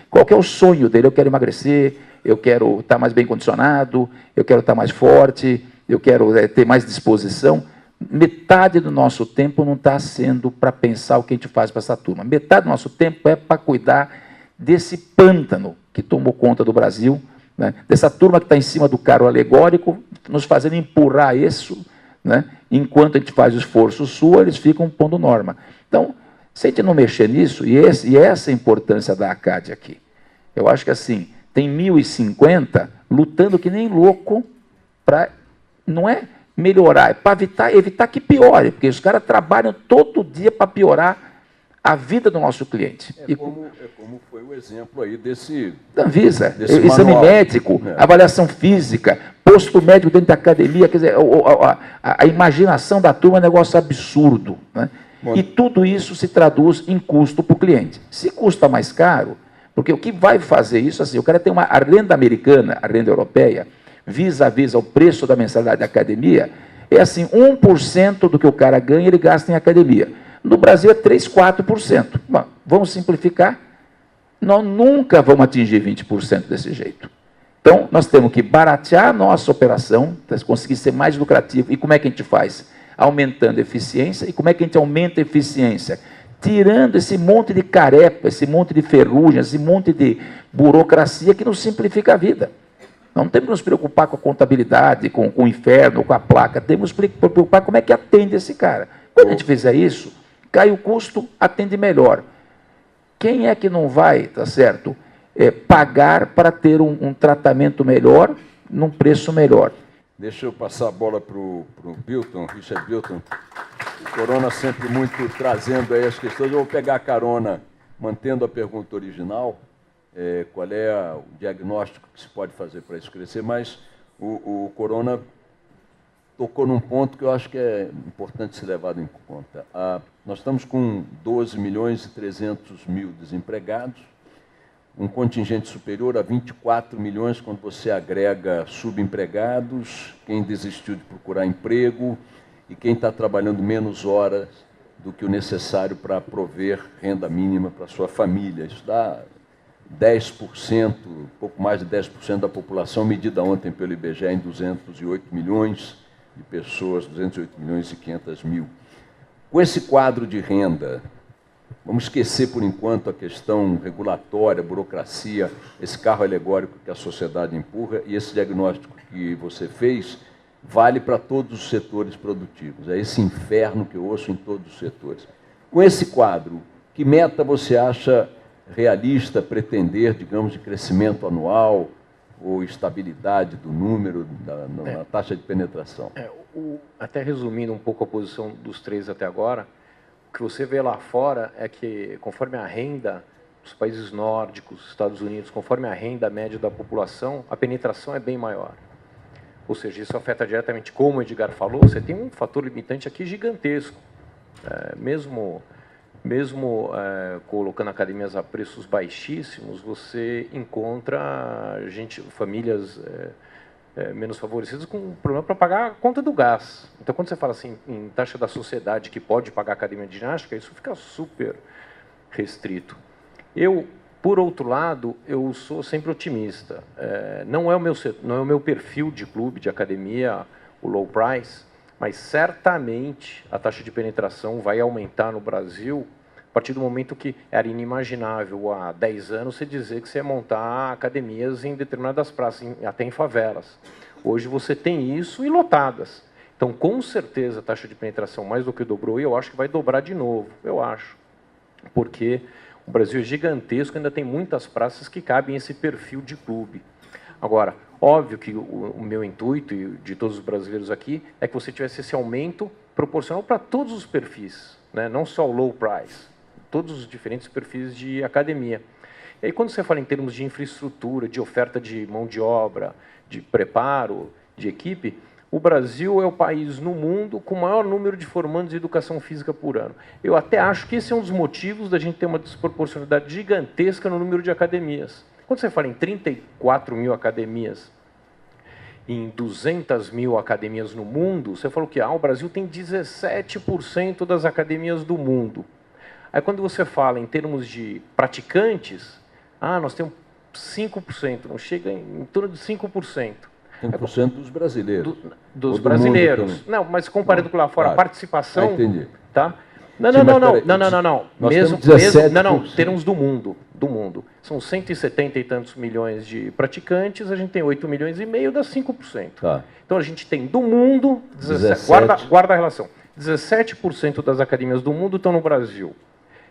qual que é o sonho dele? Eu quero emagrecer, eu quero estar mais bem condicionado, eu quero estar mais forte, eu quero ter mais disposição. Metade do nosso tempo não está sendo para pensar o que a gente faz para essa turma. Metade do nosso tempo é para cuidar desse pântano que tomou conta do Brasil, né? Dessa turma que está em cima do carro alegórico, nos fazendo empurrar isso, né? Enquanto a gente faz o esforço sul, eles ficam pondo norma. Então, se a gente não mexer nisso, e essa é a importância da ACAD aqui. Eu acho que assim, tem 1.050 lutando que nem louco para, não é melhorar, é para evitar que piore, porque os caras trabalham todo dia para piorar a vida do nosso cliente. Como foi o exemplo aí desse... Da Anvisa, desse exame manual. médico, avaliação física, posto médico dentro da academia, quer dizer, a imaginação da turma é um negócio absurdo, né? E tudo isso se traduz em custo para o cliente. Se custa mais caro, porque o que vai fazer isso, assim, o cara tem a renda americana, a renda europeia, vis-a-vis ao preço da mensalidade da academia, é assim, 1% do que o cara ganha, ele gasta em academia. No Brasil é 3%, 4%. Bom, vamos simplificar? Nós nunca vamos atingir 20% desse jeito. Então, nós temos que baratear a nossa operação, para conseguir ser mais lucrativo. E como é que a gente faz? Aumentando a eficiência. E como é que a gente aumenta a eficiência? Tirando esse monte de carepa, esse monte de ferrugem, esse monte de burocracia que nos simplifica a vida. Não temos que nos preocupar com a contabilidade, com o inferno, com a placa. Temos que nos preocupar como é que atende esse cara. Quando a gente fizer isso, cai o custo, atende melhor. Quem é que não vai, tá certo, pagar para ter um tratamento melhor, num preço melhor? Deixa eu passar a bola para o Bilton, Richard Bilton. O Corona sempre muito trazendo aí as questões. Eu vou pegar a carona, mantendo a pergunta original, qual é o diagnóstico que se pode fazer para isso crescer, mas o Corona tocou num ponto que eu acho que é importante ser levado em conta. Nós estamos com 12.300.000 desempregados, um contingente superior a 24 milhões quando você agrega subempregados, quem desistiu de procurar emprego e quem está trabalhando menos horas do que o necessário para prover renda mínima para a sua família. Isso dá 10%, pouco mais de 10% da população, medida ontem pelo IBGE em 208 milhões de pessoas, 208 milhões e 500 mil. Com esse quadro de renda, vamos esquecer por enquanto a questão regulatória, burocracia, esse carro alegórico que a sociedade empurra, e esse diagnóstico que você fez vale para todos os setores produtivos. É esse inferno que eu ouço em todos os setores. Com esse quadro, que meta você acha realista pretender, digamos, de crescimento anual ou estabilidade do número, na taxa de penetração? Até resumindo um pouco a posição dos três até agora, o que você vê lá fora é que, conforme a renda dos países nórdicos, Estados Unidos, conforme a renda média da população, a penetração é bem maior. Ou seja, isso afeta diretamente, como o Edgar falou, você tem um fator limitante aqui gigantesco. Mesmo colocando academias a preços baixíssimos, você encontra famílias menos favorecidas com problema para pagar a conta do gás. Então, quando você fala assim em taxa da sociedade que pode pagar a academia de ginástica, isso fica super restrito. Por outro lado, eu sou sempre otimista. Não é o meu perfil de clube, de academia, o low price, mas certamente a taxa de penetração vai aumentar no Brasil a partir do momento que era inimaginável há 10 anos você dizer que você ia montar academias em determinadas praças, até em favelas. Hoje você tem isso e lotadas. Então, com certeza, a taxa de penetração mais do que dobrou, e eu acho que vai dobrar de novo, eu acho. Porque o Brasil é gigantesco, ainda tem muitas praças que cabem esse perfil de clube. Agora, óbvio que o meu intuito, e de todos os brasileiros aqui, é que você tivesse esse aumento proporcional para todos os perfis, né? Não só o low price, todos os diferentes perfis de academia. E aí, quando você fala em termos de infraestrutura, de oferta de mão de obra, de preparo, de equipe, o Brasil é o país no mundo com o maior número de formandos de educação física por ano. Eu até acho que esse é um dos motivos da gente ter uma desproporcionalidade gigantesca no número de academias. Quando você fala em 34 mil academias, em 200 mil academias no mundo, você falou que o Brasil tem 17% das academias do mundo. Aí, quando você fala em termos de praticantes, nós temos 5%, não chega em torno de 5%. 5% dos brasileiros. Dos brasileiros. Não, mas comparando com lá fora, claro. A participação... Entendi. Tá? Não. Mesmo termos do mundo. do mundo. São 170 e tantos milhões de praticantes, a gente tem 8 milhões e meio, dá 5%. Tá. Então a gente tem do mundo, 17. guarda a relação, 17% das academias do mundo estão no Brasil.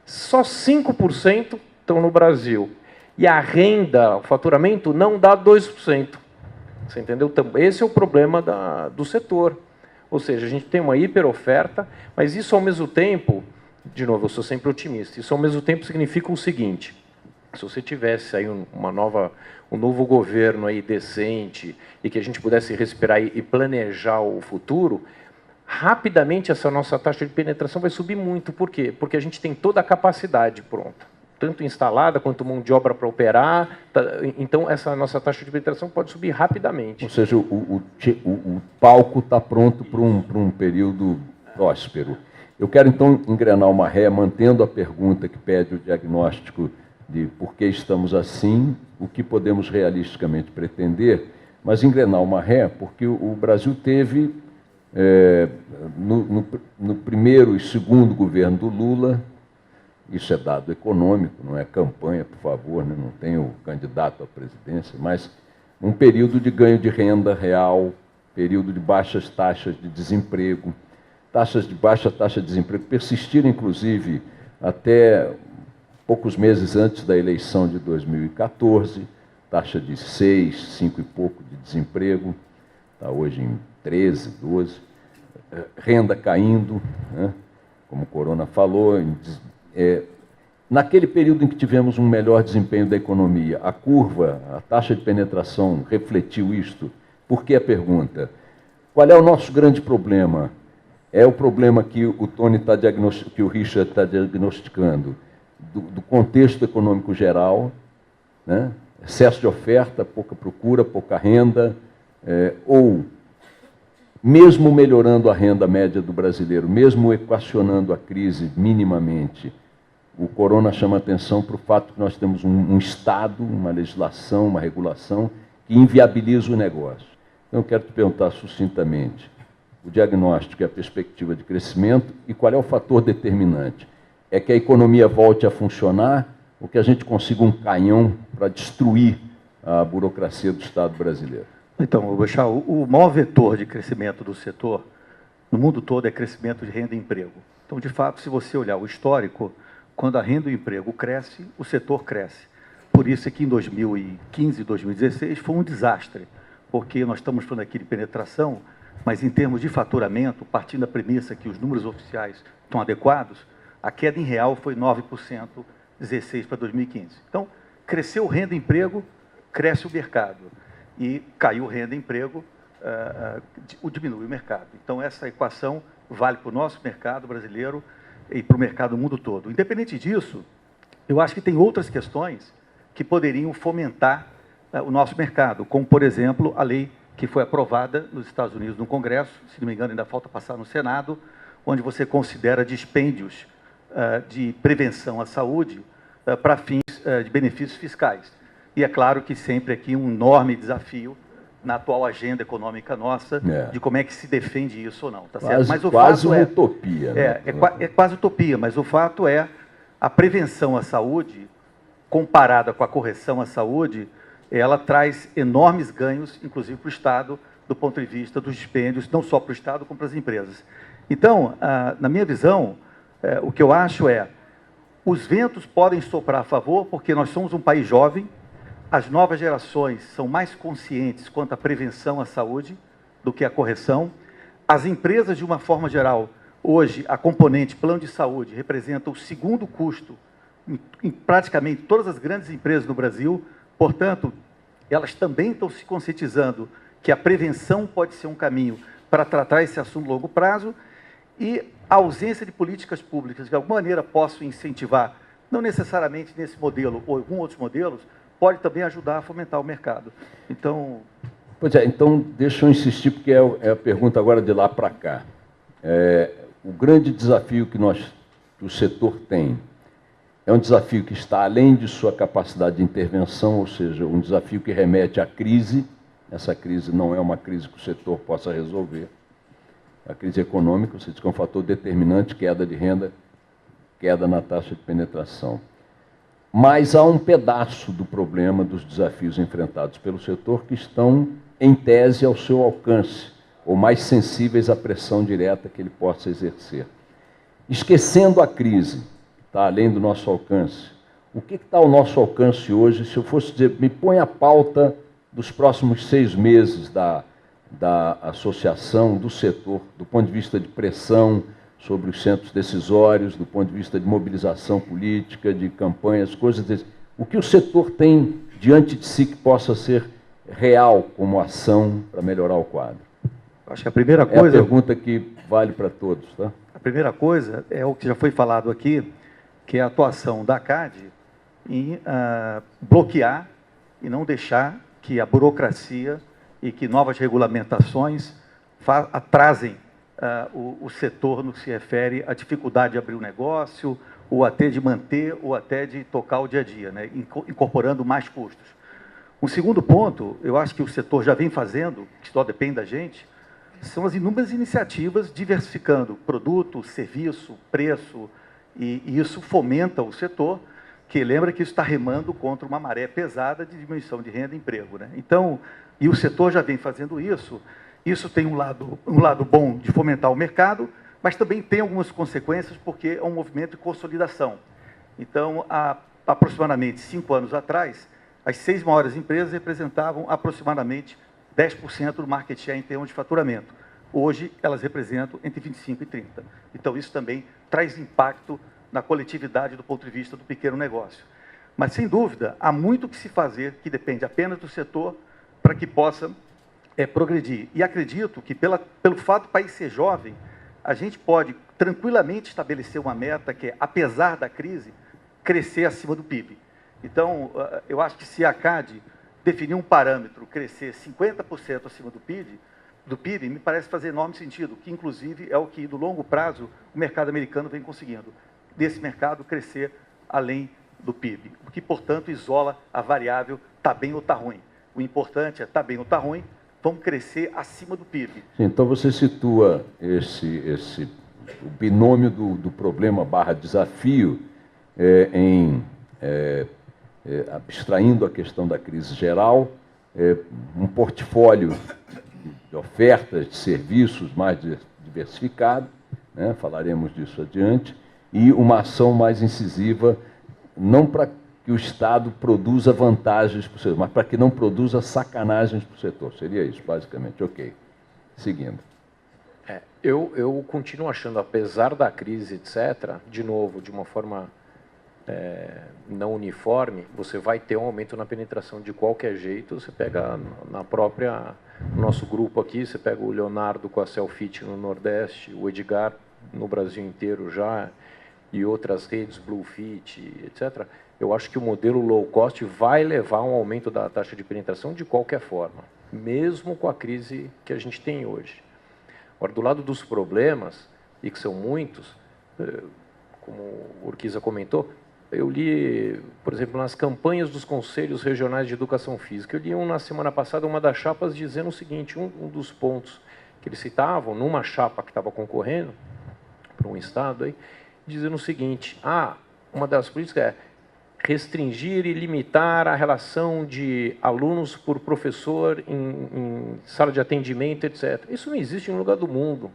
Só 5% estão no Brasil. E a renda, o faturamento, não dá 2%. Você entendeu? Esse é o problema do setor. Ou seja, a gente tem uma hiperoferta, mas isso ao mesmo tempo, de novo, eu sou sempre otimista, isso ao mesmo tempo significa o seguinte: se você tivesse aí um novo governo aí decente e que a gente pudesse respirar e planejar o futuro, rapidamente essa nossa taxa de penetração vai subir muito. Por quê? Porque a gente tem toda a capacidade pronta, tanto instalada quanto mão de obra para operar. Então, essa nossa taxa de penetração pode subir rapidamente. Ou seja, o palco está pronto para um período próspero. Eu quero, então, engrenar uma ré, mantendo a pergunta que pede o diagnóstico de por que estamos assim, o que podemos realisticamente pretender, mas engrenar uma ré, porque o Brasil teve, no primeiro e segundo governo do Lula, isso é dado econômico, não é campanha, por favor, né? Não tem o candidato à presidência, mas um período de ganho de renda real, período de baixas taxas de desemprego, taxas de baixa taxa de desemprego persistiram, inclusive, até poucos meses antes da eleição de 2014, taxa de 6, 5 e pouco de desemprego, está hoje em 13, 12, renda caindo, né? Como o Corona falou, naquele período em que tivemos um melhor desempenho da economia, a curva, a taxa de penetração refletiu isto? Por que a pergunta? Qual é o nosso grande problema? É o problema que o Tony está diagnosticando, que o Richard está diagnosticando, do contexto econômico geral, né? Excesso de oferta, pouca procura, pouca renda, ou, mesmo melhorando a renda média do brasileiro, mesmo equacionando a crise minimamente, o Corona chama atenção para o fato que nós temos um Estado, uma legislação, uma regulação que inviabiliza o negócio. Então, eu quero te perguntar sucintamente o diagnóstico e a perspectiva de crescimento e qual é o fator determinante. É que a economia volte a funcionar ou que a gente consiga um canhão para destruir a burocracia do Estado brasileiro? Então, o maior vetor de crescimento do setor no mundo todo é crescimento de renda e emprego. Então, de fato, se você olhar o histórico, quando a renda e o emprego cresce, o setor cresce. Por isso é que em 2015 e 2016 foi um desastre, porque nós estamos falando aqui de penetração, mas em termos de faturamento, partindo da premissa que os números oficiais estão adequados, a queda em real foi 9%, 16% para 2015. Então, cresceu renda e emprego, cresce o mercado. E caiu renda e emprego, diminui o mercado. Então, essa equação vale para o nosso mercado brasileiro e para o mercado do mundo todo. Independente disso, eu acho que tem outras questões que poderiam fomentar o nosso mercado, como, por exemplo, a lei que foi aprovada nos Estados Unidos no Congresso, se não me engano, ainda falta passar no Senado, onde você considera dispêndios de prevenção à saúde para fins de benefícios fiscais. E é claro que sempre aqui um enorme desafio na atual agenda econômica nossa, de como é que se defende isso ou não. Tá certo? Mas o quase fato uma utopia. Né? É quase utopia, mas o fato é a prevenção à saúde, comparada com a correção à saúde, ela traz enormes ganhos, inclusive para o Estado, do ponto de vista dos dispêndios, não só para o Estado, como para as empresas. Então, na minha visão, o que eu acho é, os ventos podem soprar a favor, porque nós somos um país jovem, as novas gerações são mais conscientes quanto à prevenção à saúde do que à correção. As empresas, de uma forma geral, hoje, a componente plano de saúde representa o segundo custo em praticamente todas as grandes empresas no Brasil. Portanto, elas também estão se conscientizando que a prevenção pode ser um caminho para tratar esse assunto a longo prazo, e a ausência de políticas públicas que, de alguma maneira, possam incentivar, não necessariamente nesse modelo ou alguns outros modelos, pode também ajudar a fomentar o mercado. Então... Pois é, então deixa eu insistir, porque é a pergunta agora de lá para cá. O grande desafio que o setor tem é um desafio que está além de sua capacidade de intervenção, ou seja, um desafio que remete à crise. Essa crise não é uma crise que o setor possa resolver. A crise econômica, você diz que é um fator determinante, queda de renda, queda na taxa de penetração. mas há um pedaço do problema dos desafios enfrentados pelo setor que estão, em tese, ao seu alcance, ou mais sensíveis à pressão direta que ele possa exercer. Esquecendo a crise, está além do nosso alcance, o que está ao nosso alcance hoje? Se eu fosse dizer, me põe a pauta dos próximos 6 meses da associação, do setor, do ponto de vista de pressão sobre os centros decisórios, do ponto de vista de mobilização política, de campanhas, coisas desse. O que o setor tem diante de si que possa ser real como ação para melhorar o quadro? Acho que a primeira coisa... É a pergunta que vale para todos, tá? A primeira coisa é o que já foi falado aqui, que é a atuação da CAD em bloquear e não deixar que a burocracia e que novas regulamentações atrasem o setor no que se refere à dificuldade de abrir o negócio, ou até de manter, ou até de tocar o dia a dia, né, incorporando mais custos. Um segundo ponto, eu acho que o setor já vem fazendo, que só depende da gente, são as inúmeras iniciativas diversificando produto, serviço, preço, e isso fomenta o setor, que lembra que isso está remando contra uma maré pesada de diminuição de renda e emprego, né? Então, e o setor já vem fazendo isso. Isso tem um lado bom de fomentar o mercado, mas também tem algumas consequências, porque é um movimento de consolidação. Então, há aproximadamente 5 anos atrás, as 6 maiores empresas representavam aproximadamente 10% do market share em termos de faturamento. Hoje, elas representam entre 25% e 30%. Então, isso também traz impacto na coletividade do ponto de vista do pequeno negócio. Mas, sem dúvida, há muito que se fazer, que depende apenas do setor, para que possa progredir. E acredito que, pelo fato do país ser jovem, a gente pode tranquilamente estabelecer uma meta que é, apesar da crise, crescer acima do PIB. Então, eu acho que se a CAD definir um parâmetro, crescer 50% acima do PIB, me parece fazer enorme sentido, que, inclusive, é o que, no longo prazo, o mercado americano vem conseguindo. Desse mercado crescer além do PIB, o que, portanto, isola a variável está bem ou está ruim. O importante é está bem ou está ruim, vamos crescer acima do PIB. Então, você situa o binômio do problema / desafio abstraindo a questão da crise geral, um portfólio de ofertas, de serviços mais diversificado, né, falaremos disso adiante, e uma ação mais incisiva, não para que o Estado produza vantagens para o setor, mas para que não produza sacanagens para o setor. Seria isso, basicamente. Ok. Seguindo. Eu continuo achando, apesar da crise, etc., de novo, de uma forma não uniforme, você vai ter um aumento na penetração de qualquer jeito. Você pega no nosso grupo aqui, você pega o Leonardo com a Selfit no Nordeste, o Edgar no Brasil inteiro já, e outras redes, Bluefit, etc., eu acho que o modelo low cost vai levar a um aumento da taxa de penetração de qualquer forma, mesmo com a crise que a gente tem hoje. Agora, do lado dos problemas, e que são muitos, como o Urquiza comentou, eu li, por exemplo, nas campanhas dos Conselhos Regionais de Educação Física, eu li na semana passada uma das chapas dizendo o seguinte, um dos pontos que eles citavam, numa chapa que estava concorrendo para um estado, aí, dizendo o seguinte, uma das políticas é restringir e limitar a relação de alunos por professor em sala de atendimento, etc. Isso não existe em nenhum lugar do mundo.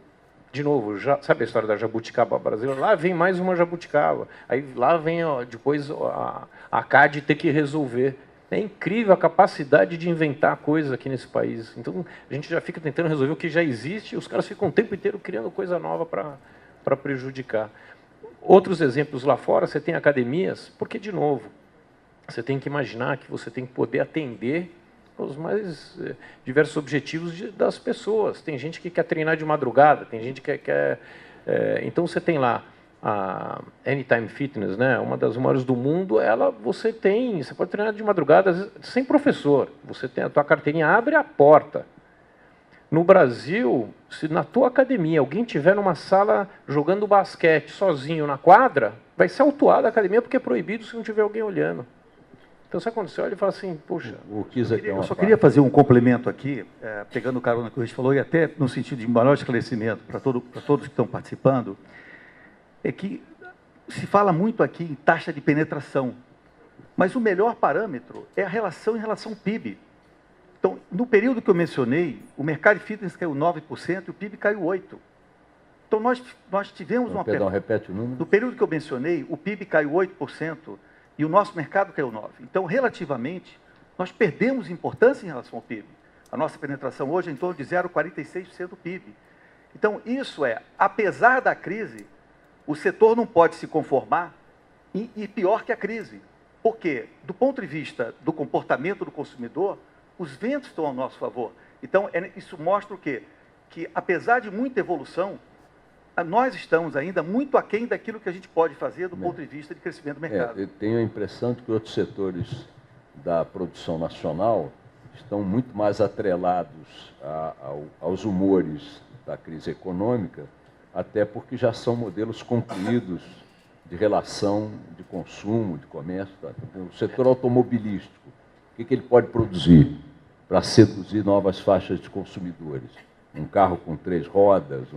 De novo, sabe a história da jabuticaba brasileira? Lá vem mais uma jabuticaba. Aí lá vem depois a CAD ter que resolver. É incrível a capacidade de inventar coisas aqui nesse país. Então, a gente já fica tentando resolver o que já existe e os caras ficam o tempo inteiro criando coisa nova para prejudicar. Outros exemplos lá fora, você tem academias, porque, de novo, você tem que imaginar que você tem que poder atender os mais diversos objetivos das pessoas. Tem gente que quer treinar de madrugada, tem gente que quer... então, você tem lá a Anytime Fitness, né, uma das maiores do mundo, você pode treinar de madrugada, às vezes, sem professor. Você tem a tua carteirinha, abre a porta. No Brasil, se na tua academia alguém estiver numa sala jogando basquete sozinho na quadra, vai ser autuado a academia porque é proibido se não tiver alguém olhando. Então, sabe quando você olha e fala assim, puxa... Eu só queria fazer um complemento aqui, pegando o carona que a gente falou, e até no sentido de maior esclarecimento para todos que estão participando, é que se fala muito aqui em taxa de penetração. Mas o melhor parâmetro é a relação em relação ao PIB. Então, no período que eu mencionei, o mercado de fitness caiu 9% e o PIB caiu 8%. Então, nós tivemos uma... Perdão, repete o número. No período que eu mencionei, o PIB caiu 8% e o nosso mercado caiu 9%. Então, relativamente, nós perdemos importância em relação ao PIB. A nossa penetração hoje é em torno de 0,46% do PIB. Então, isso apesar da crise, o setor não pode se conformar e pior que a crise. Porque, do ponto de vista do comportamento do consumidor, os ventos estão ao nosso favor. Então, isso mostra o quê? Que, apesar de muita evolução, nós estamos ainda muito aquém daquilo que a gente pode fazer do ponto de vista de crescimento do mercado. Eu tenho a impressão de que outros setores da produção nacional estão muito mais atrelados aos humores da crise econômica, até porque já são modelos concluídos de relação de consumo, de comércio. Tá? O setor automobilístico, o que ele pode produzir para seduzir novas faixas de consumidores? Um carro com 3 rodas,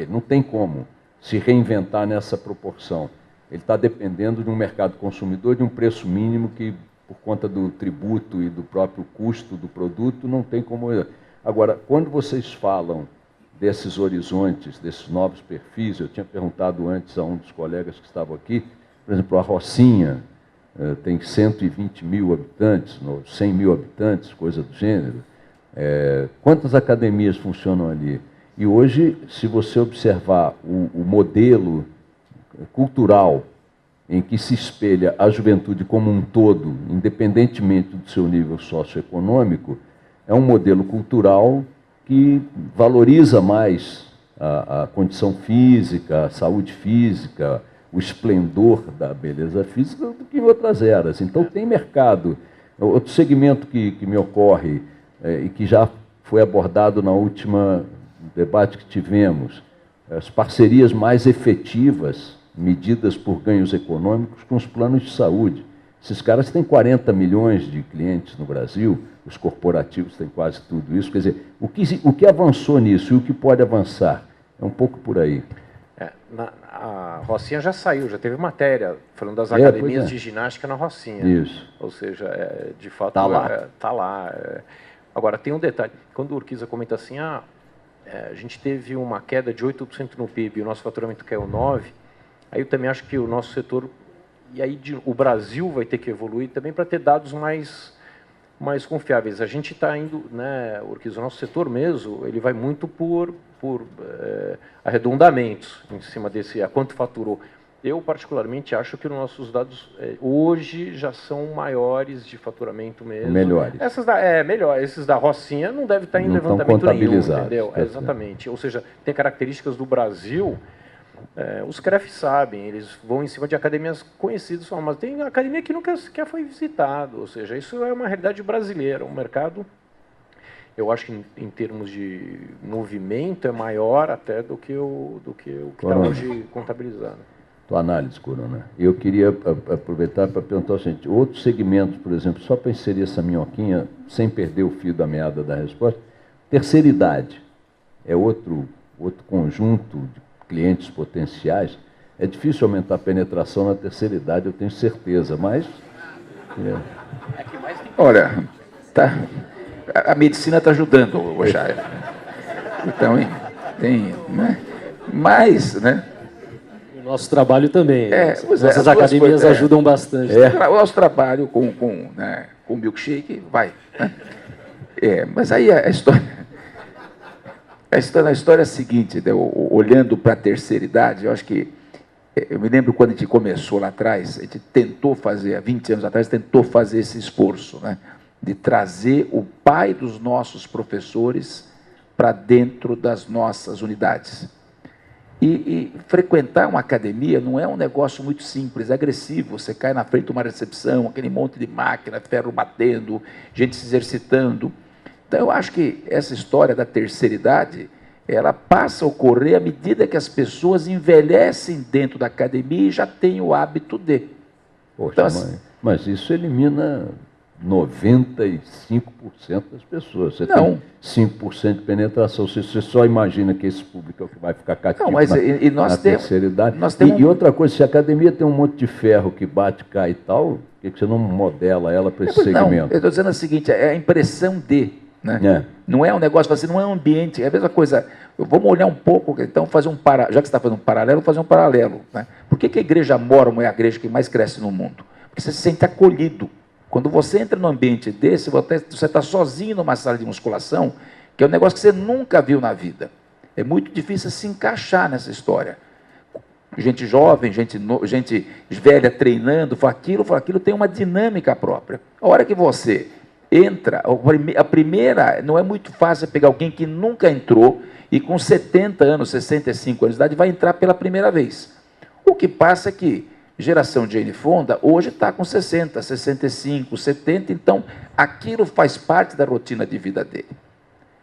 não tem como se reinventar nessa proporção. Ele está dependendo de um mercado consumidor de um preço mínimo que, por conta do tributo e do próprio custo do produto, não tem como... Agora, quando vocês falam desses horizontes, desses novos perfis, eu tinha perguntado antes a um dos colegas que estavam aqui, por exemplo, a Rocinha tem 120 mil habitantes, 100 mil habitantes, coisa do gênero. Quantas academias funcionam ali? E hoje, se você observar o modelo cultural em que se espelha a juventude como um todo, independentemente do seu nível socioeconômico, é um modelo cultural que valoriza mais a condição física, a saúde física, o esplendor da beleza física do que em outras eras. Então, tem mercado. Outro segmento que me ocorre e que já foi abordado na última debate que tivemos, as parcerias mais efetivas, medidas por ganhos econômicos, com os planos de saúde. Esses caras têm 40 milhões de clientes no Brasil, os corporativos têm quase tudo isso. Quer dizer, o que avançou nisso e o que pode avançar? É um pouco por aí. A Rocinha já saiu, já teve matéria falando das academias de ginástica na Rocinha. Isso. Ou seja, de fato, está lá. Tá lá. Agora, tem um detalhe. Quando o Urquiza comenta assim, a gente teve uma queda de 8% no PIB e o nosso faturamento caiu 9%, aí eu também acho que o nosso setor, e aí o Brasil vai ter que evoluir também para ter dados mais confiáveis. A gente está indo, né, Urquiza, o nosso setor mesmo, ele vai muito por arredondamentos em cima desse, a quanto faturou. Eu, particularmente, acho que os nossos dados hoje já são maiores de faturamento mesmo. Melhores. Esses da Rocinha não devem estar em levantamento nenhum, entendeu? Exatamente. Ou seja, tem características do Brasil, os CREF sabem, eles vão em cima de academias conhecidas, mas tem academia que nunca sequer foi visitado. Ou seja, isso é uma realidade brasileira, um mercado... Eu acho que, em termos de movimento, é maior até do que o que está hoje contabilizado. Tua análise, Corona. Eu queria aproveitar para perguntar o seguinte: outros segmentos, por exemplo, só para inserir essa minhoquinha, sem perder o fio da meada da resposta, terceira idade é outro conjunto de clientes potenciais. É difícil aumentar a penetração na terceira idade, eu tenho certeza, mas... Olha, tá... A medicina está ajudando, Oxaia. Então, tem, né? Mas, né? O nosso trabalho também. Nossas academias coisas, ajudam bastante. O nosso trabalho com milkshake vai. Né? Mas aí a história é a seguinte, né? Olhando para a terceira idade, eu acho que eu me lembro quando a gente começou lá atrás, a gente tentou fazer, há 20 anos atrás, tentou fazer esse esforço, né? De trazer o pai dos nossos professores para dentro das nossas unidades. E frequentar uma academia não é um negócio muito simples, é agressivo. Você cai na frente de uma recepção, aquele monte de máquina, ferro batendo, gente se exercitando. Então, eu acho que essa história da terceira idade, ela passa a ocorrer à medida que as pessoas envelhecem dentro da academia e já têm o hábito de. Poxa, então, mas isso elimina 95% das pessoas. Você tem 5% de penetração. Você só imagina que esse público é o que vai ficar cativo na terceira idade. E outra coisa, se a academia tem um monte de ferro que bate, cai e tal, por que você não modela ela para esse segmento? Não, eu estou dizendo o seguinte, é a impressão de... Né? Não é um negócio, assim, não é um ambiente, é a mesma coisa. Vamos olhar um pouco, então, fazer um paralelo, já que você está fazendo um paralelo, fazer um paralelo. Né? Por que a igreja Mórmon é a igreja que mais cresce no mundo? Porque você se sente acolhido. Quando você entra num ambiente desse, você está sozinho numa sala de musculação, que é um negócio que você nunca viu na vida. É muito difícil se encaixar nessa história. Gente jovem, gente velha treinando, aquilo tem uma dinâmica própria. A hora que você entra, a primeira, não é muito fácil pegar alguém que nunca entrou e com 70 anos, 65 anos de idade vai entrar pela primeira vez. O que passa é que geração Jane Fonda hoje está com 60, 65, 70, então aquilo faz parte da rotina de vida dele.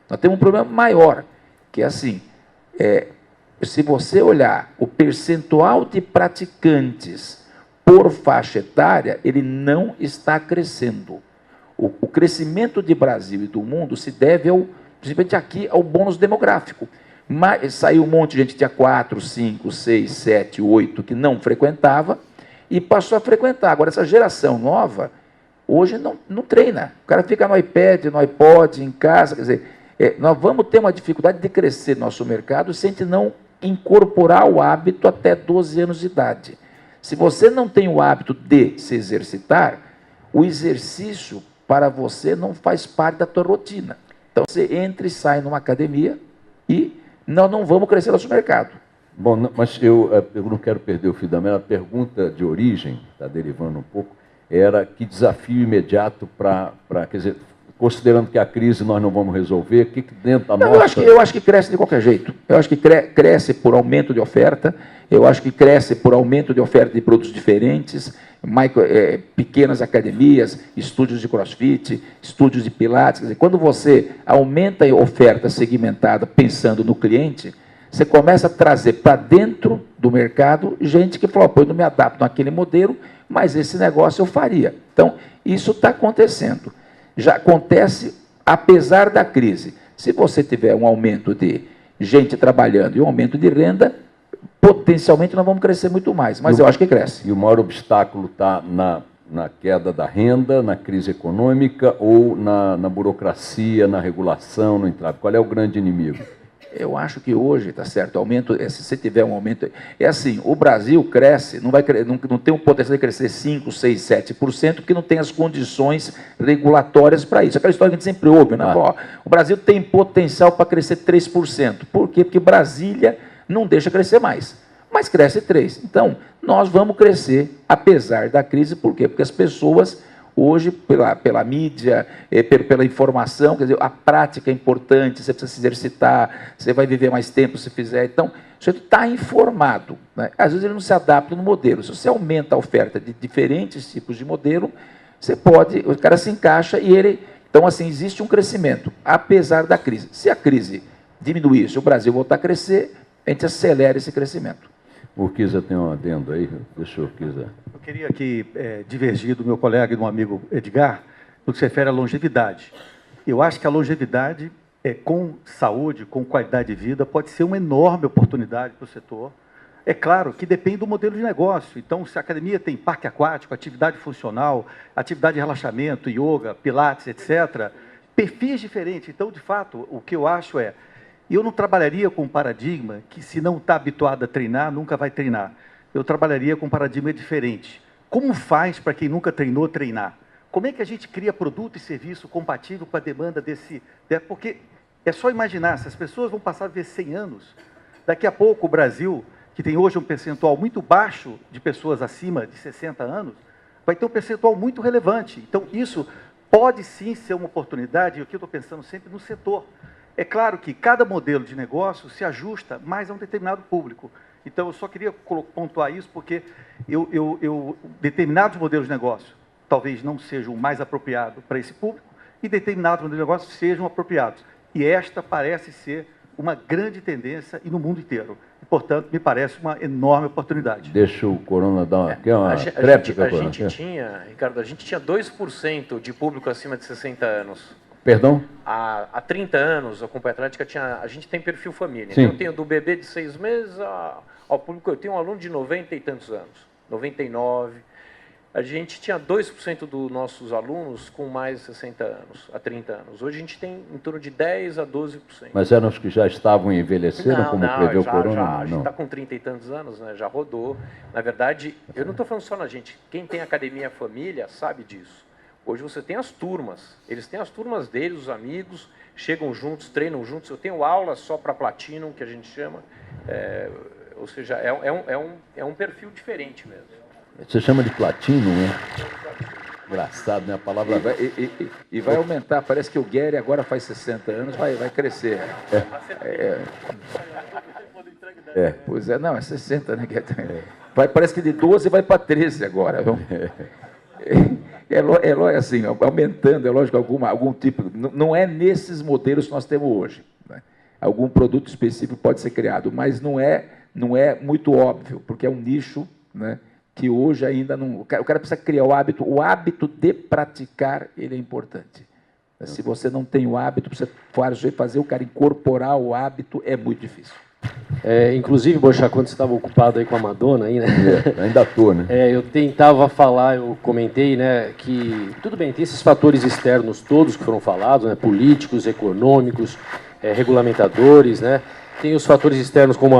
Nós temos um problema maior, que é assim, se você olhar o percentual de praticantes por faixa etária, ele não está crescendo. O crescimento de Brasil e do mundo se deve, principalmente aqui, ao bônus demográfico. Mas saiu um monte de gente, tinha 4, 5, 6, 7, 8, que não frequentava, e passou a frequentar. Agora, essa geração nova, hoje não treina. O cara fica no iPad, no iPod, em casa. Quer dizer, nós vamos ter uma dificuldade de crescer no nosso mercado se a gente não incorporar o hábito até 12 anos de idade. Se você não tem o hábito de se exercitar, o exercício para você não faz parte da tua rotina. Então, você entra e sai numa academia e nós não vamos crescer nosso mercado. Bom, mas eu não quero perder o fio da meada. A pergunta de origem, está derivando um pouco, era que desafio imediato quer dizer, considerando que a crise nós não vamos resolver, o que dentro da nossa... Eu acho que cresce de qualquer jeito. Eu acho que cresce por aumento de oferta, eu acho que cresce por aumento de oferta de produtos diferentes, pequenas academias, estúdios de crossfit, estúdios de pilates. Quer dizer, quando você aumenta a oferta segmentada pensando no cliente, você começa a trazer para dentro do mercado gente que falou, eu não me adapto naquele modelo, mas esse negócio eu faria. Então, isso está acontecendo. Já acontece apesar da crise. Se você tiver um aumento de gente trabalhando e um aumento de renda, potencialmente nós vamos crescer muito mais, mas eu acho que cresce. E o maior obstáculo está na queda da renda, na crise econômica ou na burocracia, na regulação, no entrave? Qual é o grande inimigo? Eu acho que hoje, tá certo, aumento, se você tiver um aumento, é assim, o Brasil cresce, não tem o potencial de crescer 5%, 6%, 7%, porque não tem as condições regulatórias para isso. Aquela história que a gente sempre ouve, né? O Brasil tem potencial para crescer 3%. Por quê? Porque Brasília não deixa crescer mais, mas cresce 3%. Então, nós vamos crescer, apesar da crise, por quê? Porque as pessoas... Hoje, pela mídia, pela informação, quer dizer, a prática é importante, você precisa se exercitar, você vai viver mais tempo se fizer. Então, você está informado. Né? Às vezes ele não se adapta no modelo. Se você aumenta a oferta de diferentes tipos de modelo, o cara se encaixa e ele... Então, assim, existe um crescimento, apesar da crise. Se a crise diminuir, se o Brasil voltar a crescer, a gente acelera esse crescimento. O Urquiza tem um adendo aí? Deixa o Urquiza. Eu queria aqui divergir do meu colega e do meu amigo Edgar, no que se refere à longevidade. Eu acho que a longevidade, com saúde, com qualidade de vida, pode ser uma enorme oportunidade para o setor. É claro que depende do modelo de negócio. Então, se a academia tem parque aquático, atividade funcional, atividade de relaxamento, yoga, pilates, etc., perfis diferentes. Então, de fato, o que eu acho eu não trabalharia com um paradigma que, se não está habituado a treinar, nunca vai treinar. Eu trabalharia com um paradigma diferente. Como faz para quem nunca treinou, treinar? Como é que a gente cria produto e serviço compatível com a demanda desse... Porque é só imaginar, se as pessoas vão passar a viver 100 anos, daqui a pouco o Brasil, que tem hoje um percentual muito baixo de pessoas acima de 60 anos, vai ter um percentual muito relevante. Então, isso pode sim ser uma oportunidade, e aqui eu estou pensando sempre no setor. É claro que cada modelo de negócio se ajusta mais a um determinado público. Então, eu só queria pontuar isso, porque determinados modelos de negócio talvez não sejam mais apropriados para esse público, e determinados modelos de negócio sejam apropriados. E esta parece ser uma grande tendência e no mundo inteiro. E, portanto, me parece uma enorme oportunidade. Deixa o Corona dar uma réplica. A gente tinha, Ricardo, a gente tinha 2% de público acima de 60 anos. Perdão? Há 30 anos, a Companhia Atlética a gente tem perfil família. Sim. Então, eu tenho do bebê de 6 meses ao público, eu tenho um aluno de 90 e tantos anos, 99. A gente tinha 2% dos nossos alunos com mais de 60 anos, há 30 anos. Hoje a gente tem em torno de 10% a 12%. Mas eram os que já estavam envelhecendo, como prevê o Corona? A gente está com 30 e tantos anos, né? Já rodou. Na verdade, eu não estou falando só na gente. Quem tem academia família sabe disso. Hoje você tem as turmas. Eles têm as turmas deles, os amigos, chegam juntos, treinam juntos. Eu tenho aula só para Platinum, que a gente chama. Ou seja, é um perfil diferente mesmo. Você chama de Platinum, né? Engraçado, né? A palavra vai... E vai aumentar. Parece que o Gary agora faz 60 anos, vai crescer. Pois é, não, é 60, né? Parece que de 12 vai para 13 agora. Assim, aumentando, é lógico, algum tipo... Não é nesses modelos que nós temos hoje, né? Algum produto específico pode ser criado, mas não é muito óbvio, porque é um nicho, né, que hoje ainda não... O cara precisa criar o hábito de praticar, ele é importante. Se você não tem o hábito, você fazer o cara incorporar o hábito é muito difícil. Inclusive, Boechat, quando você estava ocupado aí com a Madonna, aí, né? Ainda estou, né? Eu tentava falar, eu comentei, né, que tudo bem, tem esses fatores externos todos que foram falados, né, políticos, econômicos, regulamentadores, né? Tem os fatores externos como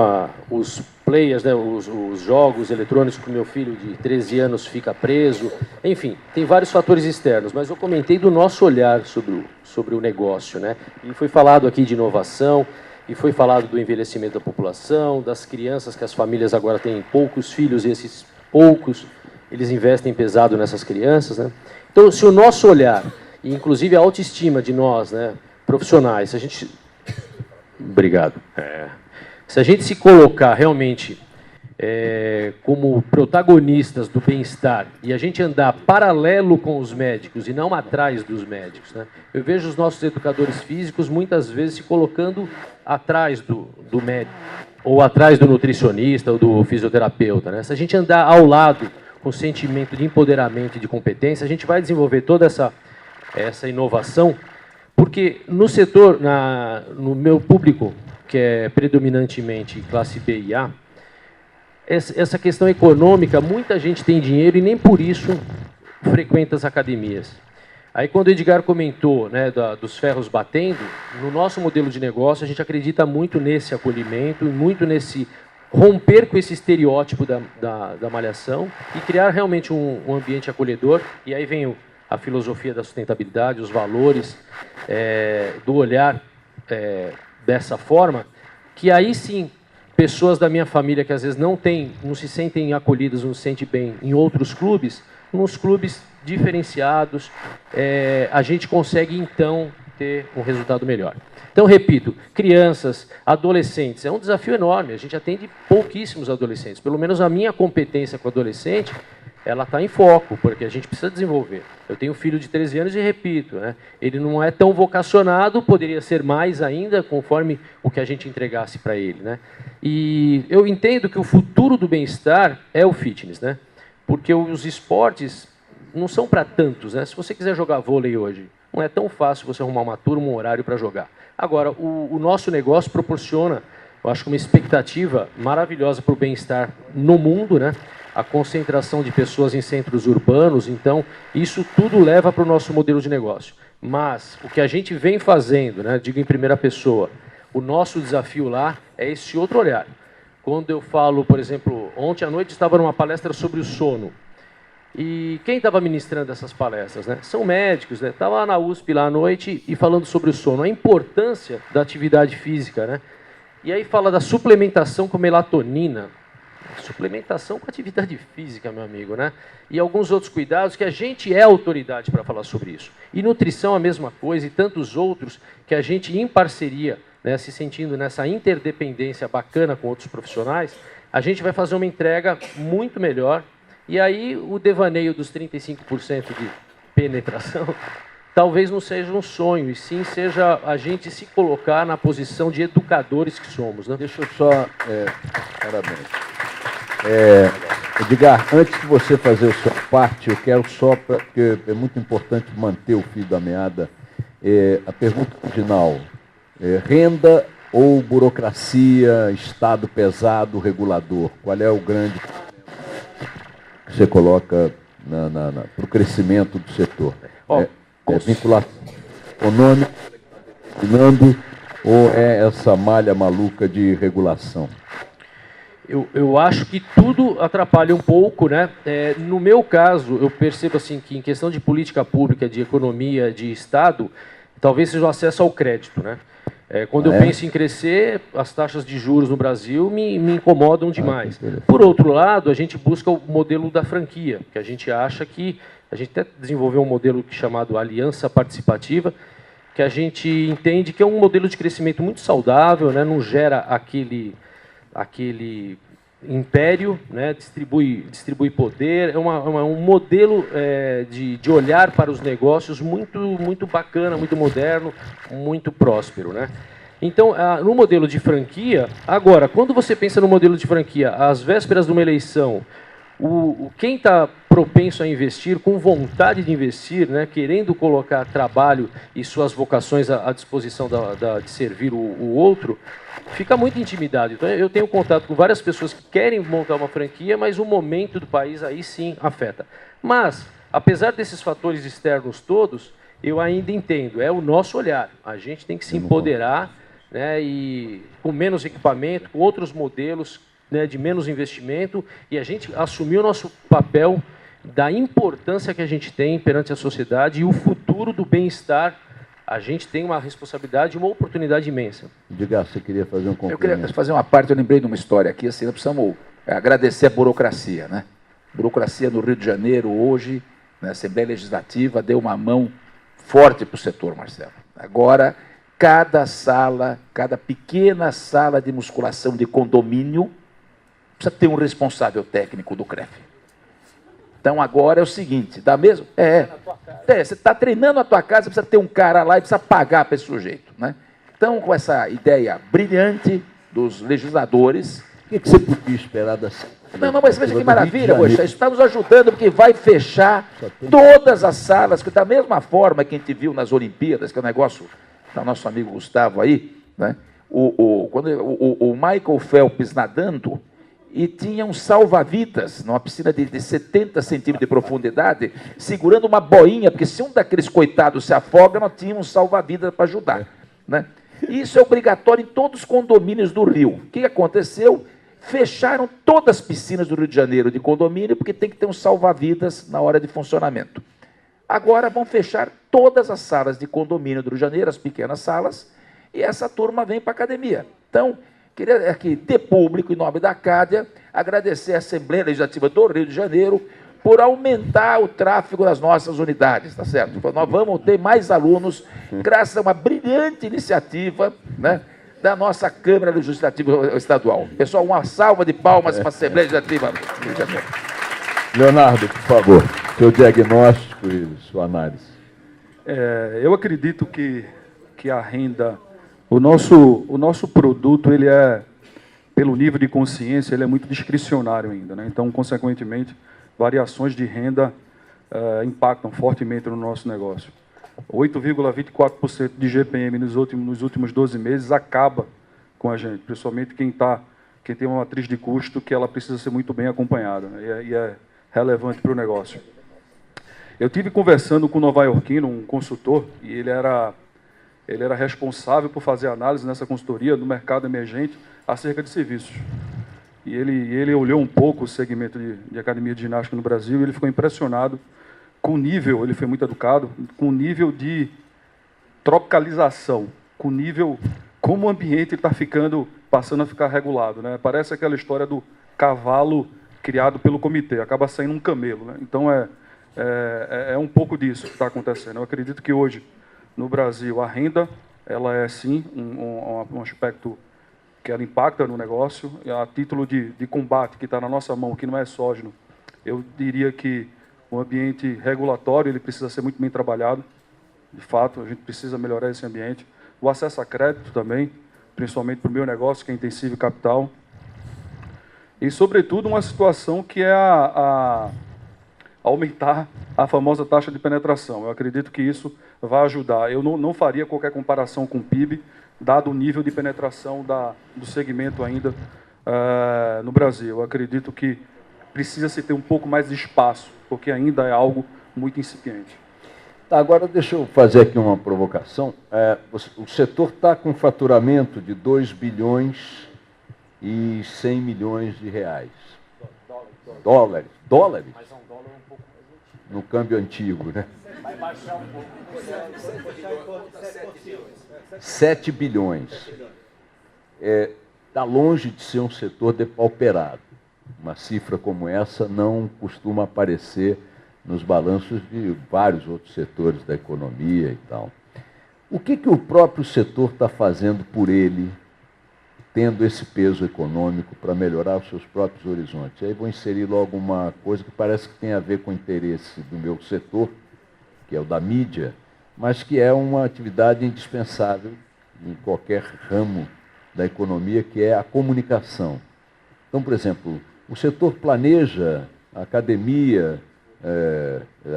os players, né, os jogos eletrônicos que o meu filho de 13 anos fica preso. Enfim, tem vários fatores externos, mas eu comentei do nosso olhar sobre o negócio, né? E foi falado aqui de inovação, e foi falado do envelhecimento da população, das crianças, que as famílias agora têm poucos filhos, e esses poucos, eles investem pesado nessas crianças, né? Então, se o nosso olhar, e inclusive a autoestima de nós, né, profissionais, se a gente... Obrigado. Se a gente se colocar realmente como protagonistas do bem-estar e a gente andar paralelo com os médicos e não atrás dos médicos, né? Eu vejo os nossos educadores físicos muitas vezes se colocando atrás do médico ou atrás do nutricionista ou do fisioterapeuta, né? Se a gente andar ao lado com sentimento de empoderamento e de competência, a gente vai desenvolver toda essa inovação. Porque no setor, no meu público, que é predominantemente classe B e A, essa questão econômica, muita gente tem dinheiro e nem por isso frequenta as academias. Aí quando o Edgar comentou, né, dos ferros batendo, no nosso modelo de negócio a gente acredita muito nesse acolhimento, muito nesse romper com esse estereótipo da malhação e criar realmente um ambiente acolhedor. E aí vem a filosofia da sustentabilidade, os valores do olhar dessa forma, que aí sim, pessoas da minha família que às vezes não se sentem acolhidas, não se sentem bem em outros clubes, nos clubes diferenciados, a gente consegue então ter um resultado melhor. Então, repito, crianças, adolescentes, é um desafio enorme, a gente atende pouquíssimos adolescentes, pelo menos a minha competência com adolescente, ela está em foco, porque a gente precisa desenvolver. Eu tenho um filho de 13 anos e repito, né, ele não é tão vocacionado, poderia ser mais ainda, conforme o que a gente entregasse para ele, né? E eu entendo que o futuro do bem-estar é o fitness, né? Porque os esportes não são para tantos, né? Se você quiser jogar vôlei hoje, não é tão fácil você arrumar uma turma, um horário para jogar. Agora, o nosso negócio proporciona, eu acho, uma expectativa maravilhosa para o bem-estar no mundo, né? A concentração de pessoas em centros urbanos, então, isso tudo leva para o nosso modelo de negócio. Mas o que a gente vem fazendo, né, digo em primeira pessoa, o nosso desafio lá é esse outro olhar. Quando eu falo, por exemplo, ontem à noite estava numa palestra sobre o sono. E quem estava ministrando essas palestras, né? São médicos, né? Estava lá na USP lá à noite e falando sobre o sono, a importância da atividade física, né? E aí fala da suplementação com melatonina. Suplementação com atividade física, meu amigo, né? E alguns outros cuidados que a gente é autoridade para falar sobre isso. E nutrição a mesma coisa e tantos outros que a gente, em parceria, né, se sentindo nessa interdependência bacana com outros profissionais, a gente vai fazer uma entrega muito melhor. E aí o devaneio dos 35% de penetração talvez não seja um sonho, e sim seja a gente se colocar na posição de educadores que somos. Né? Deixa eu só... parabéns. Edgar, antes de você fazer a sua parte, eu quero só, porque é muito importante manter o fio da meada, a pergunta original, renda ou burocracia, Estado pesado, regulador? Qual é o grande que você coloca para o crescimento do setor? Vinculação econômica, ou é essa malha maluca de regulação? Eu acho que tudo atrapalha um pouco, né? No meu caso, eu percebo assim que em questão de política pública, de economia, de Estado, talvez seja o acesso ao crédito, né? Quando eu penso em crescer, as taxas de juros no Brasil me incomodam demais. Por outro lado, a gente busca o modelo da franquia, que a gente acha que... A gente até desenvolveu um modelo chamado Aliança Participativa, que a gente entende que é um modelo de crescimento muito saudável, né? Não gera aquele império, né? distribui poder, é um modelo de olhar para os negócios muito bacana, muito moderno, muito próspero. Né? Então, no modelo de franquia, agora, quando você pensa no modelo de franquia, às vésperas de uma eleição, quem está propenso a investir, com vontade de investir, né, querendo colocar trabalho e suas vocações à disposição de servir o outro, fica muito intimidado. Então, eu tenho contato com várias pessoas que querem montar uma franquia, mas o momento do país aí sim afeta. Mas, apesar desses fatores externos todos, eu ainda entendo, é o nosso olhar. A gente tem que se empoderar, né, e com menos equipamento, com outros modelos, né, de menos investimento, e a gente assumir o nosso papel da importância que a gente tem perante a sociedade e o futuro do bem-estar. A gente tem uma responsabilidade e uma oportunidade imensa. Diga, você queria fazer um complemento? Eu queria fazer uma parte, eu lembrei de uma história aqui, assim, nós precisamos agradecer a burocracia, né? Burocracia no Rio de Janeiro hoje, na Assembleia Legislativa, deu uma mão forte para o setor, Marcelo. Agora, cada pequena sala de musculação de condomínio precisa ter um responsável técnico do CREF. Então, agora é o seguinte, dá mesmo? Você está treinando a tua casa, precisa ter um cara lá e precisa pagar para esse sujeito. Né? Então, com essa ideia brilhante dos legisladores... O que você podia esperar dessa... Não, mas veja que maravilha, poxa, isso está nos ajudando, porque vai fechar todas as salas, que da mesma forma que a gente viu nas Olimpíadas, que é o negócio do nosso amigo Gustavo aí, né? O Michael Phelps nadando, e tinha um salva-vidas numa piscina de 70 centímetros de profundidade, segurando uma boinha, porque se um daqueles coitados se afoga, nós tínhamos um salva-vidas para ajudar. Né? Isso é obrigatório em todos os condomínios do Rio. O que aconteceu? Fecharam todas as piscinas do Rio de Janeiro de condomínio, porque tem que ter um salva-vidas na hora de funcionamento. Agora vão fechar todas as salas de condomínio do Rio de Janeiro, as pequenas salas, e essa turma vem para a academia. Então, queria aqui, de público, em nome da CADIA, agradecer a Assembleia Legislativa do Rio de Janeiro por aumentar o tráfego das nossas unidades, tá certo? Nós vamos ter mais alunos, graças a uma brilhante iniciativa, né, da nossa Câmara Legislativa Estadual. Pessoal, uma salva de palmas para a Assembleia Legislativa do Rio de Janeiro. Leonardo, por favor, seu diagnóstico e sua análise. Eu acredito que a renda... O nosso produto, ele pelo nível de consciência, ele é muito discricionário ainda. Né? Então, consequentemente, variações de renda impactam fortemente no nosso negócio. 8,24% de GPM nos últimos 12 meses acaba com a gente, principalmente quem tem uma matriz de custo que ela precisa ser muito bem acompanhada, né? E é relevante para o negócio. Eu tive conversando com um nova-iorquino, um consultor, e ele era responsável por fazer análise nessa consultoria do mercado emergente acerca de serviços. E ele olhou um pouco o segmento de academia de ginástica no Brasil e ele ficou impressionado com o nível, ele foi muito educado, com o nível de tropicalização, com o nível, como o ambiente está passando a ficar regulado. Né? Parece aquela história do cavalo criado pelo comitê, acaba saindo um camelo. Né? Então, é um pouco disso que está acontecendo. Eu acredito que hoje, no Brasil, a renda, ela é sim um aspecto que ela impacta no negócio. A título de combate que está na nossa mão, que não é exógeno, eu diria que o ambiente regulatório ele precisa ser muito bem trabalhado. De fato, a gente precisa melhorar esse ambiente. O acesso a crédito também, principalmente para o meu negócio, que é intensivo capital. E, sobretudo, uma situação que é aumentar a famosa taxa de penetração. Eu acredito que isso vai ajudar. Eu não faria qualquer comparação com o PIB, dado o nível de penetração do segmento ainda no Brasil. Eu acredito que precisa-se ter um pouco mais de espaço, porque ainda é algo muito incipiente. Agora, deixa eu fazer aqui uma provocação. O setor está com faturamento de 2 bilhões e 100 milhões de reais. Dólares? Mas é um dólar um pouco mais antigo. No câmbio antigo, né? Vai baixar um pouco. 7 bilhões. Está longe de ser um setor depauperado. Uma cifra como essa não costuma aparecer nos balanços de vários outros setores da economia e tal. O que o próprio setor está fazendo por ele, tendo esse peso econômico para melhorar os seus próprios horizontes? Aí vou inserir logo uma coisa que parece que tem a ver com o interesse do meu setor, que é o da mídia, mas que é uma atividade indispensável em qualquer ramo da economia, que é a comunicação. Então, por exemplo, o setor planeja, a academia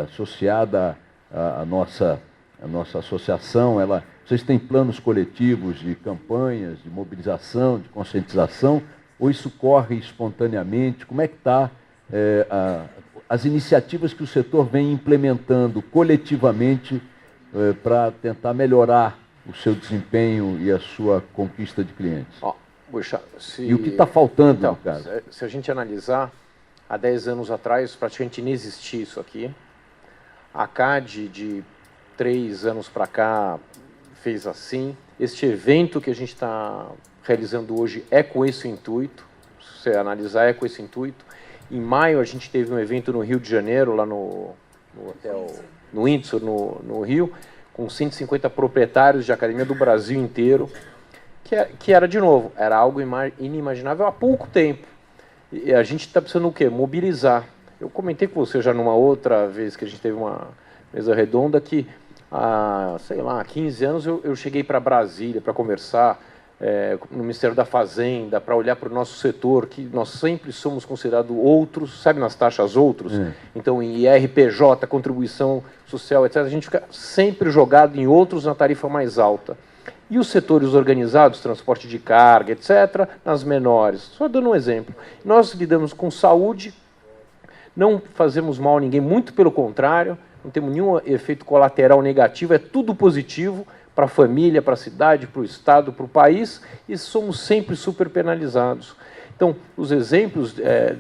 associada à nossa associação, vocês têm planos coletivos de campanhas, de mobilização, de conscientização, ou isso corre espontaneamente? Como é que está as iniciativas que o setor vem implementando coletivamente para tentar melhorar o seu desempenho e a sua conquista de clientes? Puxa, e o que está faltando, então, no caso? Se a gente analisar, há 10 anos atrás, praticamente não existia isso aqui. A CAD, de 3 anos para cá, fez assim. Este evento que a gente está realizando hoje é com esse intuito. Se você analisar, é com esse intuito. Em maio, a gente teve um evento no Rio de Janeiro, lá no hotel, no Windsor, no Rio, com 150 proprietários de academia do Brasil inteiro, que era, de novo, era algo inimaginável há pouco tempo. E a gente está precisando o quê? Mobilizar. Eu comentei com você já numa outra vez que a gente teve uma mesa redonda que, há 15 anos eu cheguei para Brasília para conversar no Ministério da Fazenda, para olhar para o nosso setor, que nós sempre somos considerados outros, sabe, nas taxas outros? Então, em IRPJ, contribuição social, etc., a gente fica sempre jogado em outros na tarifa mais alta. E os setores organizados, transporte de carga, etc., nas menores. Só dando um exemplo. Nós lidamos com saúde, não fazemos mal a ninguém, muito pelo contrário, não temos nenhum efeito colateral negativo, é tudo positivo para a família, para a cidade, para o Estado, para o país, e somos sempre super penalizados. Então, os exemplos,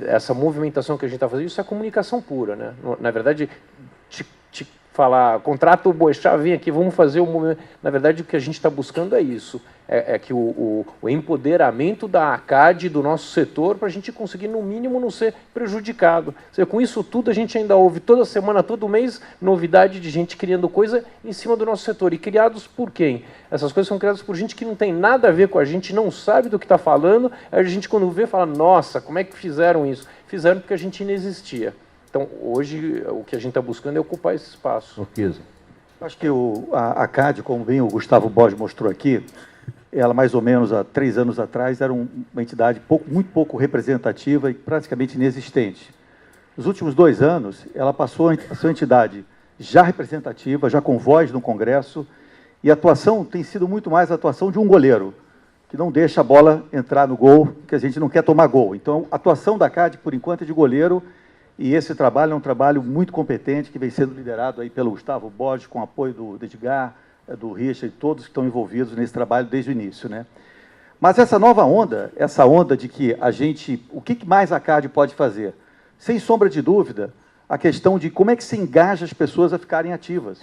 essa movimentação que a gente está fazendo, isso é comunicação pura, né? Na verdade, falar, contrata o Boechat, vem aqui, vamos fazer o movimento. Na verdade, o que a gente está buscando é isso, que o empoderamento da ACAD, do nosso setor, para a gente conseguir, no mínimo, não ser prejudicado. Ou seja, com isso tudo, a gente ainda ouve toda semana, todo mês, novidade de gente criando coisa em cima do nosso setor. E criados por quem? Essas coisas são criadas por gente que não tem nada a ver com a gente, não sabe do que está falando, aí a gente, quando vê, fala, nossa, como é que fizeram isso? Fizeram porque a gente inexistia. Então, hoje, o que a gente está buscando é ocupar esse espaço. Acho que a CAD, como bem o Gustavo Borges mostrou aqui, ela mais ou menos há 3 anos atrás era uma entidade muito pouco representativa e praticamente inexistente. Nos últimos 2 anos, ela passou a ser uma entidade já representativa, já com voz no Congresso, e a atuação tem sido muito mais a atuação de um goleiro, que não deixa a bola entrar no gol, que a gente não quer tomar gol. Então, a atuação da CAD, por enquanto, é de goleiro. E esse trabalho é um trabalho muito competente, que vem sendo liderado aí pelo Gustavo Borges, com apoio do Edgar, do Richard, todos que estão envolvidos nesse trabalho desde o início, né? Mas essa nova onda, essa onda de que a gente... O que mais a CAD pode fazer? Sem sombra de dúvida, a questão de como é que se engaja as pessoas a ficarem ativas.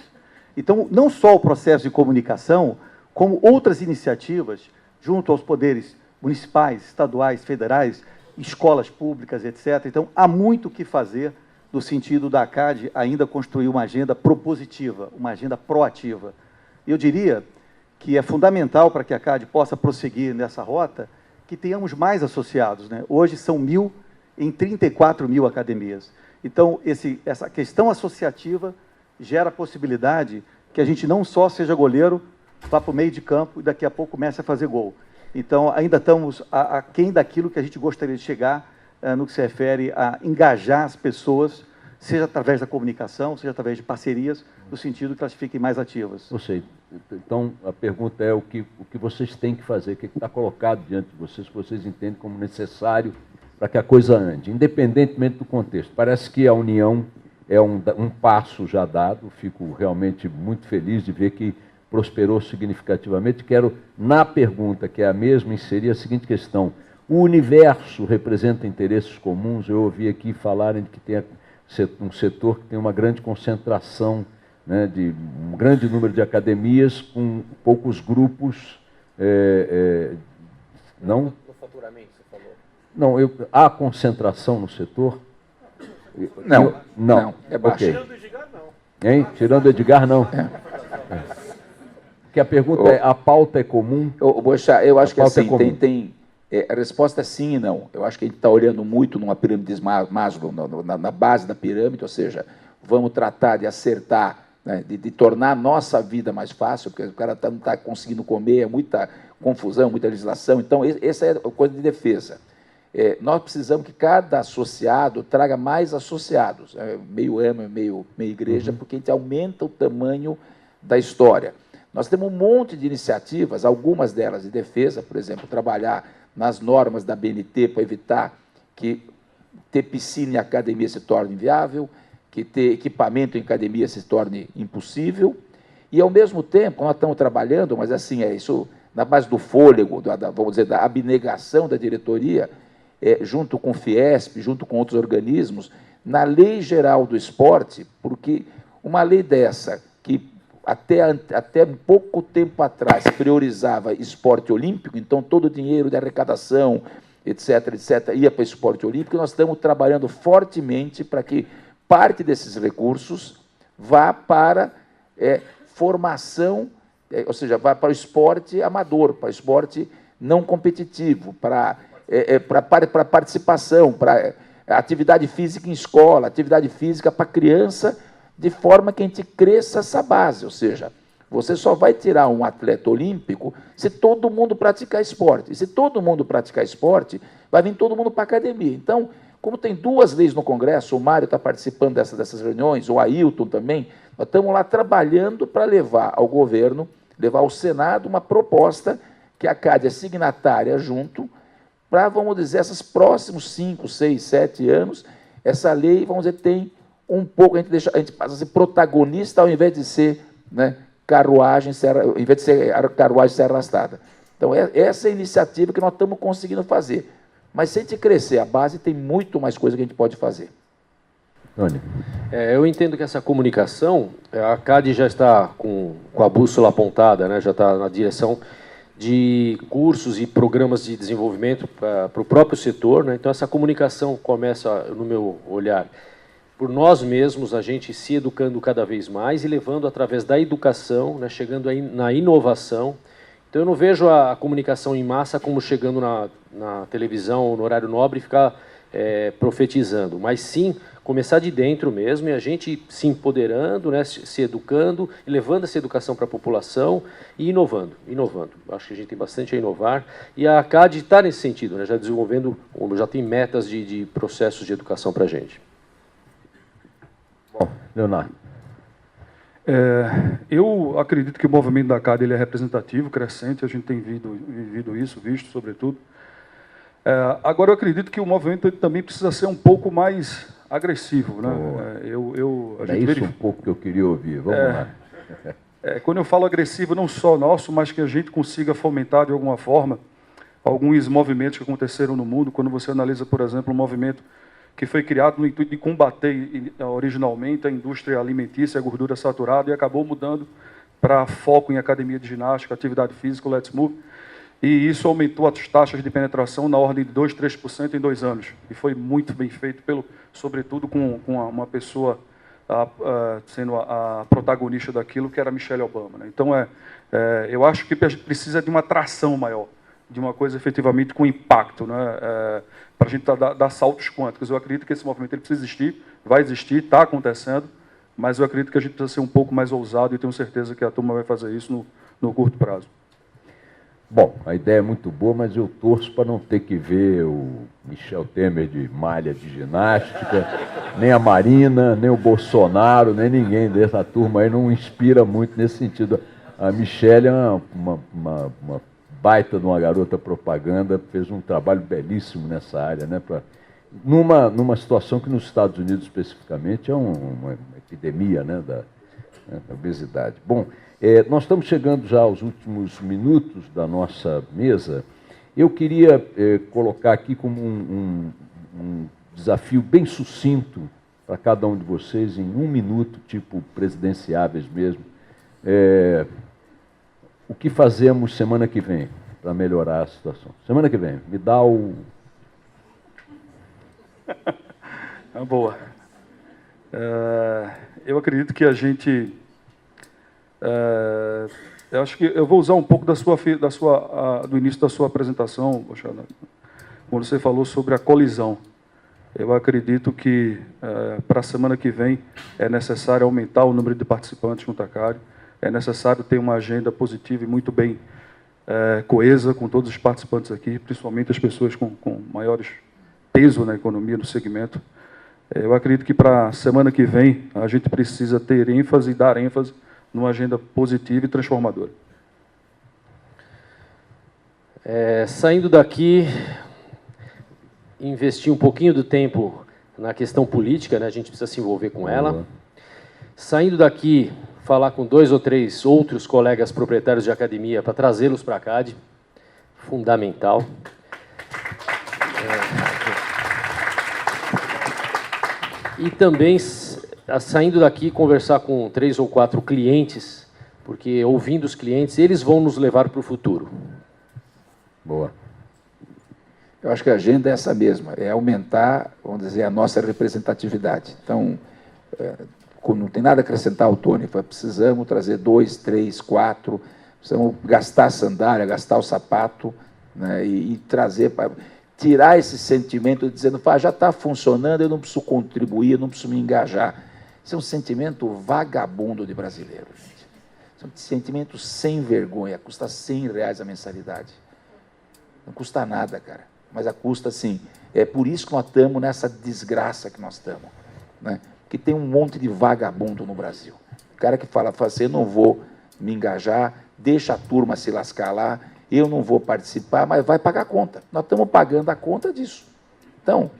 Então, não só o processo de comunicação, como outras iniciativas, junto aos poderes municipais, estaduais, federais, escolas públicas, etc. Então, há muito o que fazer no sentido da ACAD ainda construir uma agenda propositiva, uma agenda proativa. Eu diria que é fundamental para que a ACAD possa prosseguir nessa rota que tenhamos mais associados, né? Hoje são 1.000 em 34.000 academias. Então, essa questão associativa gera a possibilidade que a gente não só seja goleiro, vá para o meio de campo e daqui a pouco comece a fazer gol. Então, ainda estamos aquém daquilo que a gente gostaria de chegar no que se refere a engajar as pessoas, seja através da comunicação, seja através de parcerias, no sentido que elas fiquem mais ativas. Eu sei. Então, a pergunta é o que vocês têm que fazer, o que está colocado diante de vocês, que vocês entendem como necessário para que a coisa ande, independentemente do contexto. Parece que a união é um passo já dado, fico realmente muito feliz de ver que prosperou significativamente. Quero, na pergunta, que é a mesma, inserir a seguinte questão. O universo representa interesses comuns? Eu ouvi aqui falarem de que tem um setor que tem uma grande concentração, né, de um grande número de academias com poucos grupos. Não? No faturamento, você falou. Não, há concentração no setor? Não. É baixo. Okay. Tirando o Edgar, não. Hein? Tirando o Edgar, não. Que a pergunta é, a pauta é comum? Boechat, eu acho que assim, a resposta é sim e não. Eu acho que a gente está olhando muito numa pirâmide de Maslow, na base da pirâmide, ou seja, vamos tratar de acertar, né, de tornar a nossa vida mais fácil, porque o cara não está conseguindo comer, é muita confusão, muita legislação. Então, essa é a coisa de defesa. Nós precisamos que cada associado traga mais associados, meio AMA, meio igreja, porque a gente aumenta o tamanho da história. Nós temos um monte de iniciativas, algumas delas de defesa, por exemplo, trabalhar nas normas da BNT para evitar que ter piscina em academia se torne inviável, que ter equipamento em academia se torne impossível, e, ao mesmo tempo, nós estamos trabalhando, mas assim, isso na base do fôlego, vamos dizer, da abnegação da diretoria, junto com o Fiesp, junto com outros organismos, na Lei Geral do Esporte, porque uma lei dessa, que até um pouco tempo atrás priorizava esporte olímpico, então todo o dinheiro de arrecadação, etc., ia para o esporte olímpico, nós estamos trabalhando fortemente para que parte desses recursos vá para formação, ou seja, vá para o esporte amador, para o esporte não competitivo, para participação, para atividade física em escola, atividade física para criança, de forma que a gente cresça essa base, ou seja, você só vai tirar um atleta olímpico se todo mundo praticar esporte. E se todo mundo praticar esporte, vai vir todo mundo para a academia. Então, como tem duas leis no Congresso, o Mário está participando dessas reuniões, o Ailton também, nós estamos lá trabalhando para levar ao governo, levar ao Senado uma proposta que a CAD é signatária junto, para, vamos dizer, esses próximos 5, 6, 7 anos, essa lei, vamos dizer, tem um pouco, a gente passa a ser protagonista ao invés de ser, né, carruagem, ao invés de ser carruagem ser arrastada. Então, essa é a iniciativa que nós estamos conseguindo fazer. Mas se a gente crescer a base, tem muito mais coisa que a gente pode fazer. Tony. Eu entendo que essa comunicação, a CAD já está com a bússola apontada, né, já está na direção de cursos e programas de desenvolvimento para o próprio setor, né? Então, essa comunicação começa, no meu olhar, por nós mesmos, a gente se educando cada vez mais e levando através da educação, né, chegando aí na inovação. Então, eu não vejo a comunicação em massa como chegando na televisão ou no horário nobre e ficar profetizando, mas sim começar de dentro mesmo e a gente se empoderando, né, se educando, levando essa educação para a população e inovando. Acho que a gente tem bastante a inovar e a CAD está nesse sentido, né, já desenvolvendo, já tem metas de processos de educação para a gente. Bom, Leonardo. Eu acredito que o movimento da CAD ele é representativo, crescente, a gente tem visto sobretudo. Agora, eu acredito que o movimento também precisa ser um pouco mais agressivo, né? Um pouco que eu queria ouvir. Vamos lá. Quando eu falo agressivo, não só nosso, mas que a gente consiga fomentar de alguma forma alguns movimentos que aconteceram no mundo. Quando você analisa, por exemplo, um movimento que foi criado no intuito de combater originalmente a indústria alimentícia, a gordura saturada, e acabou mudando para foco em academia de ginástica, atividade física, Let's Move. E isso aumentou as taxas de penetração na ordem de 2%, 3% em 2 anos. E foi muito bem feito, sobretudo com uma pessoa sendo a protagonista daquilo, que era Michelle Obama, né? Então, eu acho que precisa de uma tração maior, de uma coisa efetivamente com impacto, né? Para a gente dar saltos quânticos. Eu acredito que esse movimento ele precisa existir, vai existir, está acontecendo, mas eu acredito que a gente precisa ser um pouco mais ousado e tenho certeza que a turma vai fazer isso no curto prazo. Bom, a ideia é muito boa, mas eu torço para não ter que ver o Michel Temer de malha de ginástica, nem a Marina, nem o Bolsonaro, nem ninguém dessa turma aí não inspira muito nesse sentido. A Michelle é uma baita de uma garota propaganda, fez um trabalho belíssimo nessa área, né, numa situação que nos Estados Unidos especificamente é uma epidemia, né, da obesidade. Bom, nós estamos chegando já aos últimos minutos da nossa mesa. Eu queria colocar aqui como um desafio bem sucinto para cada um de vocês, em 1 minuto, tipo presidenciáveis mesmo. O que fazemos semana que vem para melhorar a situação? Semana que vem, me dá o... Boa. Eu acredito que a gente... eu acho que eu vou usar um pouco do início da sua apresentação, Bochada, quando você falou sobre a colisão. Eu acredito que para a semana que vem é necessário aumentar o número de participantes no TACAD, é necessário ter uma agenda positiva e muito bem coesa com todos os participantes aqui, principalmente as pessoas com maiores peso na economia, no segmento. Eu acredito que para a semana que vem a gente precisa ter ênfase e dar ênfase numa agenda positiva e transformadora. Saindo daqui, investir um pouquinho do tempo na questão política, né? A gente precisa se envolver com ela. Saindo daqui, falar com 2 ou 3 outros colegas proprietários de academia para trazê-los para a CAD, fundamental. E também, saindo daqui, conversar com 3 ou 4 clientes, porque ouvindo os clientes, eles vão nos levar para o futuro. Boa. Eu acho que a agenda é essa mesma, é aumentar, vamos dizer, a nossa representatividade. Então, não tem nada a acrescentar ao Tony, precisamos trazer 2, 3, 4, precisamos gastar a sandália, gastar o sapato, né, e trazer para... tirar esse sentimento de dizendo, já está funcionando, eu não preciso contribuir, eu não preciso me engajar. Isso é um sentimento vagabundo de brasileiro, gente. Isso é um sentimento sem vergonha, custa R$100 a mensalidade. Não custa nada, cara, mas custa sim. É por isso que nós estamos nessa desgraça que nós estamos, né? Que tem um monte de vagabundo no Brasil. O cara que fala assim, eu não vou me engajar, deixa a turma se lascar lá, eu não vou participar, mas vai pagar a conta. Nós estamos pagando a conta disso. Então,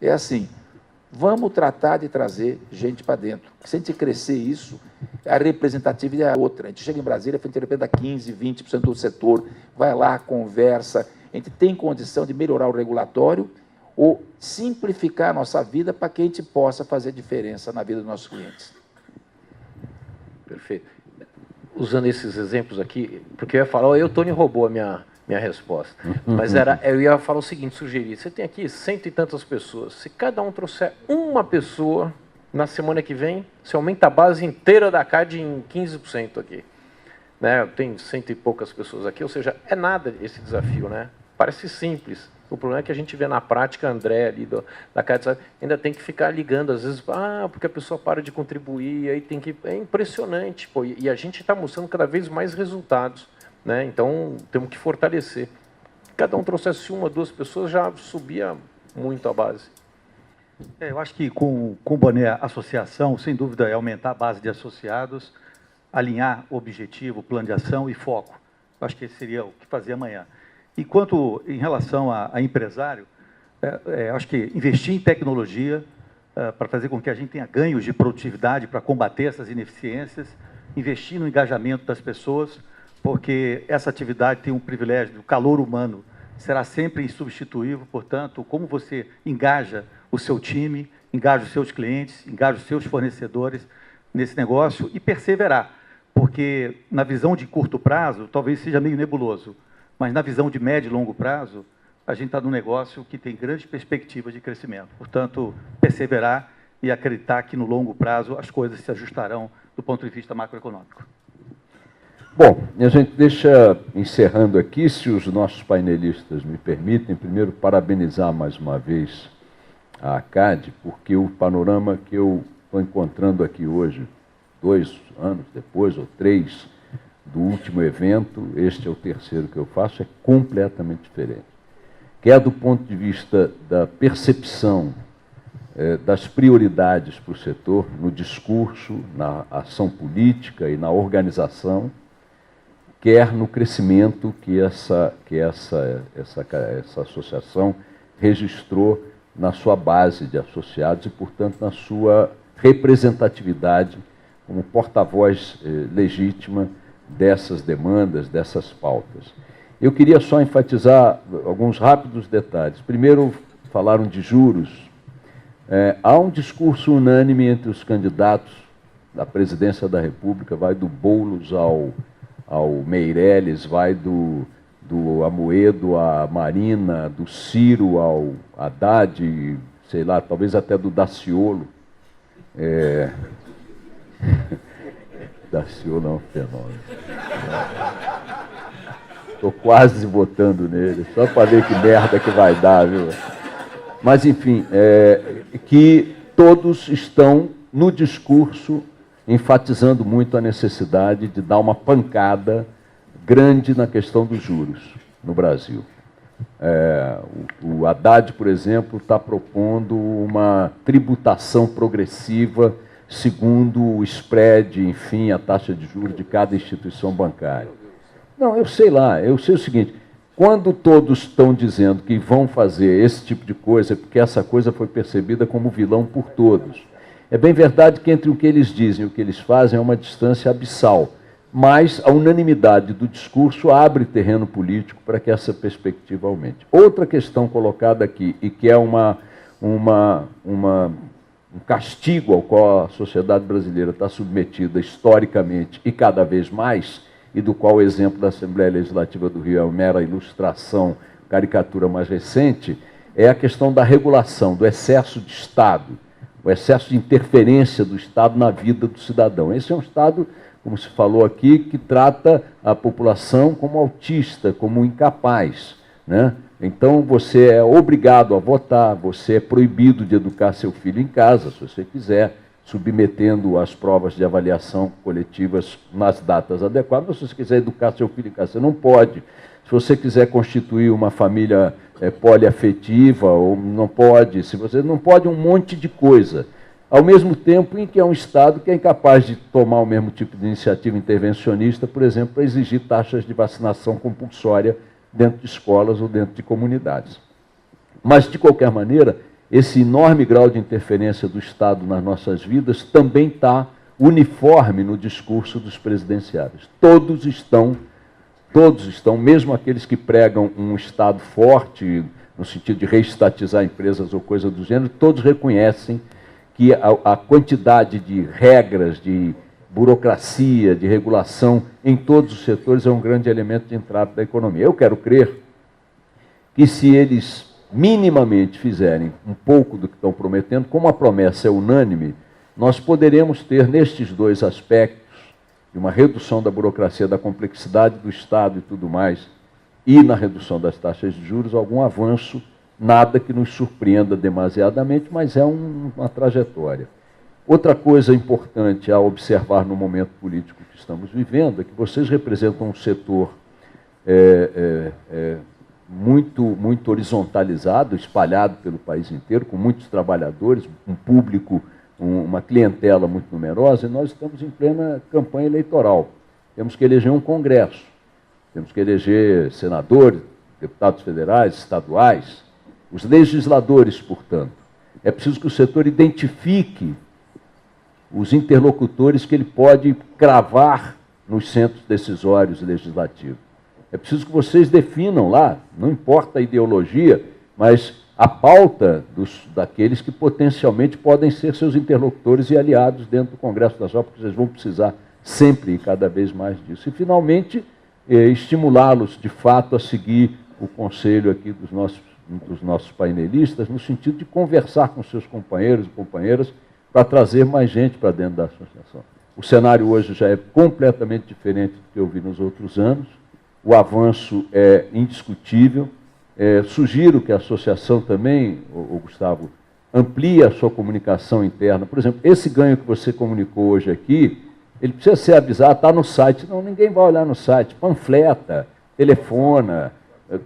é assim, vamos tratar de trazer gente para dentro. Se a gente crescer isso, a representatividade é outra. A gente chega em Brasília, a gente representa 15%, 20% do setor, vai lá, conversa, a gente tem condição de melhorar o regulatório ou simplificar a nossa vida para que a gente possa fazer diferença na vida dos nossos clientes. Perfeito. Usando esses exemplos aqui, porque eu ia falar, o Tony roubou a minha resposta, mas eu ia falar o seguinte, sugerir, você tem aqui 100 e tantas pessoas, se cada um trouxer uma pessoa, na semana que vem, você aumenta a base inteira da CAD em 15% aqui. Né? Tem 100 e poucas pessoas aqui, ou seja, é nada esse desafio, né? Parece simples. O problema é que a gente vê na prática, André, ali da CAD, ainda tem que ficar ligando, às vezes, porque a pessoa para de contribuir, aí tem que... É impressionante, pô, e a gente está mostrando cada vez mais resultados, né? Então, temos que fortalecer. Cada um trouxesse 1 ou 2 pessoas, já subia muito a base. Eu acho que com o boné associação, sem dúvida, é aumentar a base de associados, alinhar objetivo, plano de ação e foco. Eu acho que esse seria o que fazer amanhã. E quanto em relação a empresário, acho que investir em tecnologia para fazer com que a gente tenha ganhos de produtividade para combater essas ineficiências, investir no engajamento das pessoas, porque essa atividade tem um privilégio do calor humano, será sempre insubstituível, portanto, como você engaja o seu time, engaja os seus clientes, engaja os seus fornecedores nesse negócio e perseverar, porque na visão de curto prazo, talvez seja meio nebuloso, mas na visão de médio e longo prazo, a gente está num negócio que tem grandes perspectivas de crescimento. Portanto, perseverar e acreditar que no longo prazo as coisas se ajustarão do ponto de vista macroeconômico. Bom, a gente deixa encerrando aqui, se os nossos painelistas me permitem, primeiro parabenizar mais uma vez a ACAD, porque o panorama que eu estou encontrando aqui hoje, 2 anos depois, ou 3, do último evento, este é o terceiro que eu faço, é completamente diferente. Quer do ponto de vista da percepção das prioridades para o setor, no discurso, na ação política e na organização, quer no crescimento que essa associação registrou na sua base de associados e, portanto, na sua representatividade como porta-voz legítima dessas demandas, dessas pautas. Eu queria só enfatizar alguns rápidos detalhes. Primeiro, falaram de juros. Há um discurso unânime entre os candidatos da presidência da República, vai do Boulos ao Meirelles, vai do Amoedo à Marina, do Ciro ao Haddad, sei lá, talvez até do Daciolo. Daciolo é um fenômeno. Estou quase votando nele, só para ver que merda que vai dar, viu? Mas, enfim, que todos estão no discurso enfatizando muito a necessidade de dar uma pancada grande na questão dos juros no Brasil. O Haddad, por exemplo, está propondo uma tributação progressiva segundo o spread, enfim, a taxa de juros de cada instituição bancária. Não, eu sei o seguinte, quando todos estão dizendo que vão fazer esse tipo de coisa, é porque essa coisa foi percebida como vilão por todos. É bem verdade que entre o que eles dizem e o que eles fazem é uma distância abissal, mas a unanimidade do discurso abre terreno político para que essa perspectiva aumente. Outra questão colocada aqui, e que é um castigo ao qual a sociedade brasileira está submetida historicamente e cada vez mais, e do qual o exemplo da Assembleia Legislativa do Rio é uma mera ilustração, caricatura mais recente, é a questão da regulação, do excesso de Estado, o excesso de interferência do Estado na vida do cidadão. Esse é um Estado, como se falou aqui, que trata a população como autista, como incapaz, né? Então, você é obrigado a votar, você é proibido de educar seu filho em casa, se você quiser, submetendo às provas de avaliação coletivas nas datas adequadas. Se você quiser educar seu filho em casa, você não pode. Se você quiser constituir uma família poliafetiva, ou não pode. Se você não pode, um monte de coisa. Ao mesmo tempo em que é um Estado que é incapaz de tomar o mesmo tipo de iniciativa intervencionista, por exemplo, para exigir taxas de vacinação compulsória dentro de escolas ou dentro de comunidades. Mas, de qualquer maneira, esse enorme grau de interferência do Estado nas nossas vidas também está uniforme no discurso dos presidenciários. Todos estão, mesmo aqueles que pregam um Estado forte, no sentido de reestatizar empresas ou coisa do gênero, todos reconhecem que a quantidade de regras, de burocracia, de regulação em todos os setores é um grande elemento de entrave da economia. Eu quero crer que, se eles minimamente fizerem um pouco do que estão prometendo, como a promessa é unânime, nós poderemos ter nestes dois aspectos, de uma redução da burocracia, da complexidade do Estado e tudo mais, e na redução das taxas de juros, algum avanço, nada que nos surpreenda demasiadamente, mas é uma trajetória. Outra coisa importante a observar no momento político que estamos vivendo é que vocês representam um setor muito horizontalizado, espalhado pelo país inteiro, com muitos trabalhadores, um público, uma clientela muito numerosa, e nós estamos em plena campanha eleitoral. Temos que eleger um Congresso, temos que eleger senadores, deputados federais, estaduais, os legisladores, portanto. É preciso que o setor identifique os interlocutores que ele pode cravar nos centros decisórios legislativos. É preciso que vocês definam lá, não importa a ideologia, mas a pauta daqueles que potencialmente podem ser seus interlocutores e aliados dentro do Congresso Nacional, porque vocês vão precisar sempre e cada vez mais disso. E, finalmente, estimulá-los, de fato, a seguir o conselho aqui dos nossos painelistas, no sentido de conversar com seus companheiros e companheiras para trazer mais gente para dentro da associação. O cenário hoje já é completamente diferente do que eu vi nos outros anos. O avanço é indiscutível. Sugiro que a associação também, Gustavo, amplie a sua comunicação interna. Por exemplo, esse ganho que você comunicou hoje aqui, ele precisa ser avisado, está no site. Não, ninguém vai olhar no site. Panfleta, telefona,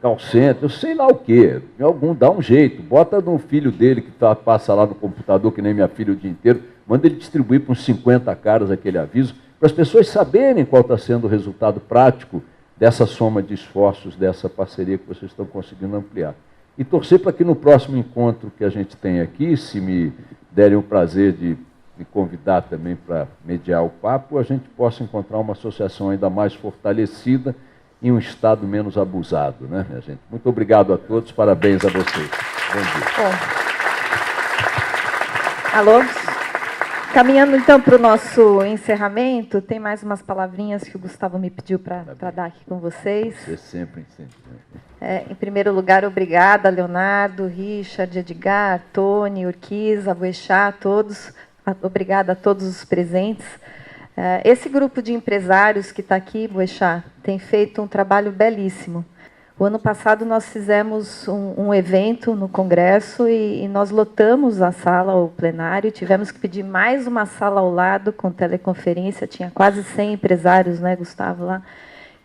call center, eu sei lá o quê. Algum dá um jeito. Bota no filho dele que passa lá no computador, que nem minha filha o dia inteiro, manda ele distribuir para uns 50 caras aquele aviso, para as pessoas saberem qual está sendo o resultado prático dessa soma de esforços, dessa parceria que vocês estão conseguindo ampliar. E torcer para que no próximo encontro que a gente tem aqui, se me derem o prazer de me convidar também para mediar o papo, a gente possa encontrar uma associação ainda mais fortalecida em um estado menos abusado, né, minha gente? Muito obrigado a todos, parabéns a vocês. Bom dia. Bom. Alô? Caminhando então para o nosso encerramento, tem mais umas palavrinhas que o Gustavo me pediu para dar aqui com vocês. Você sempre incentivo. Em primeiro lugar, obrigada, Leonardo, Richard, Edgar, Tony, Urquiza, Boechat, todos. Obrigada a todos os presentes. Esse grupo de empresários que está aqui, Boechat, tem feito um trabalho belíssimo. O ano passado nós fizemos um evento no Congresso e nós lotamos a sala, o plenário, tivemos que pedir mais uma sala ao lado com teleconferência, tinha quase 100 empresários, né, Gustavo, lá.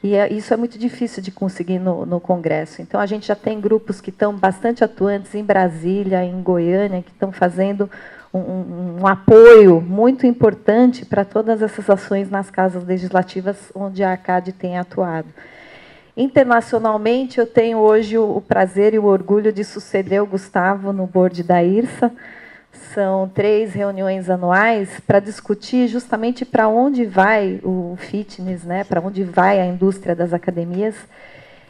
E isso é muito difícil de conseguir no Congresso. Então, a gente já tem grupos que estão bastante atuantes em Brasília, em Goiânia, que estão fazendo um apoio muito importante para todas essas ações nas casas legislativas onde a ACAD tem atuado. Internacionalmente, eu tenho hoje o prazer e o orgulho de suceder o Gustavo no board da IRSA. São 3 reuniões anuais para discutir justamente para onde vai o fitness, né? Para onde vai a indústria das academias.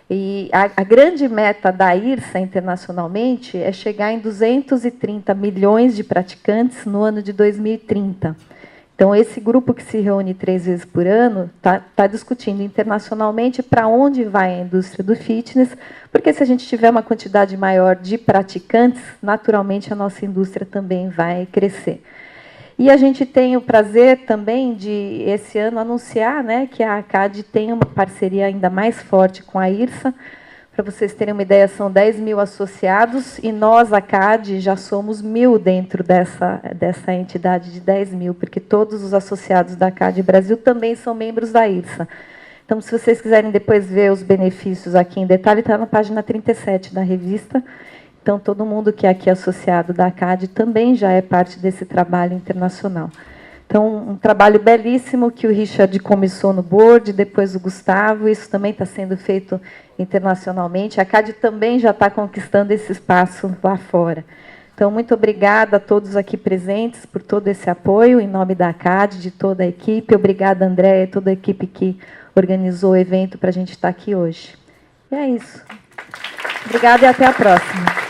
E a grande meta da IRSA internacionalmente é chegar em 230 milhões de praticantes no ano de 2030. Então, esse grupo que se reúne 3 vezes por ano está discutindo internacionalmente para onde vai a indústria do fitness, porque se a gente tiver uma quantidade maior de praticantes, naturalmente a nossa indústria também vai crescer. E a gente tem o prazer também de, esse ano, anunciar, né, que a ACAD tem uma parceria ainda mais forte com a IRSA. Para vocês terem uma ideia, são 10 mil associados e nós, ACAD, já somos 1.000 dentro dessa entidade de 10 mil, porque todos os associados da ACAD Brasil também são membros da IRSA. Então, se vocês quiserem depois ver os benefícios aqui em detalhe, está na página 37 da revista. Então, todo mundo que é aqui associado da ACAD também já é parte desse trabalho internacional. Então, um trabalho belíssimo que o Richard começou no board, depois o Gustavo, isso também está sendo feito internacionalmente. A ACAD também já está conquistando esse espaço lá fora. Então, muito obrigada a todos aqui presentes por todo esse apoio, em nome da ACAD, de toda a equipe. Obrigada, André, e toda a equipe que organizou o evento para a gente estar aqui hoje. E é isso. Obrigada e até a próxima.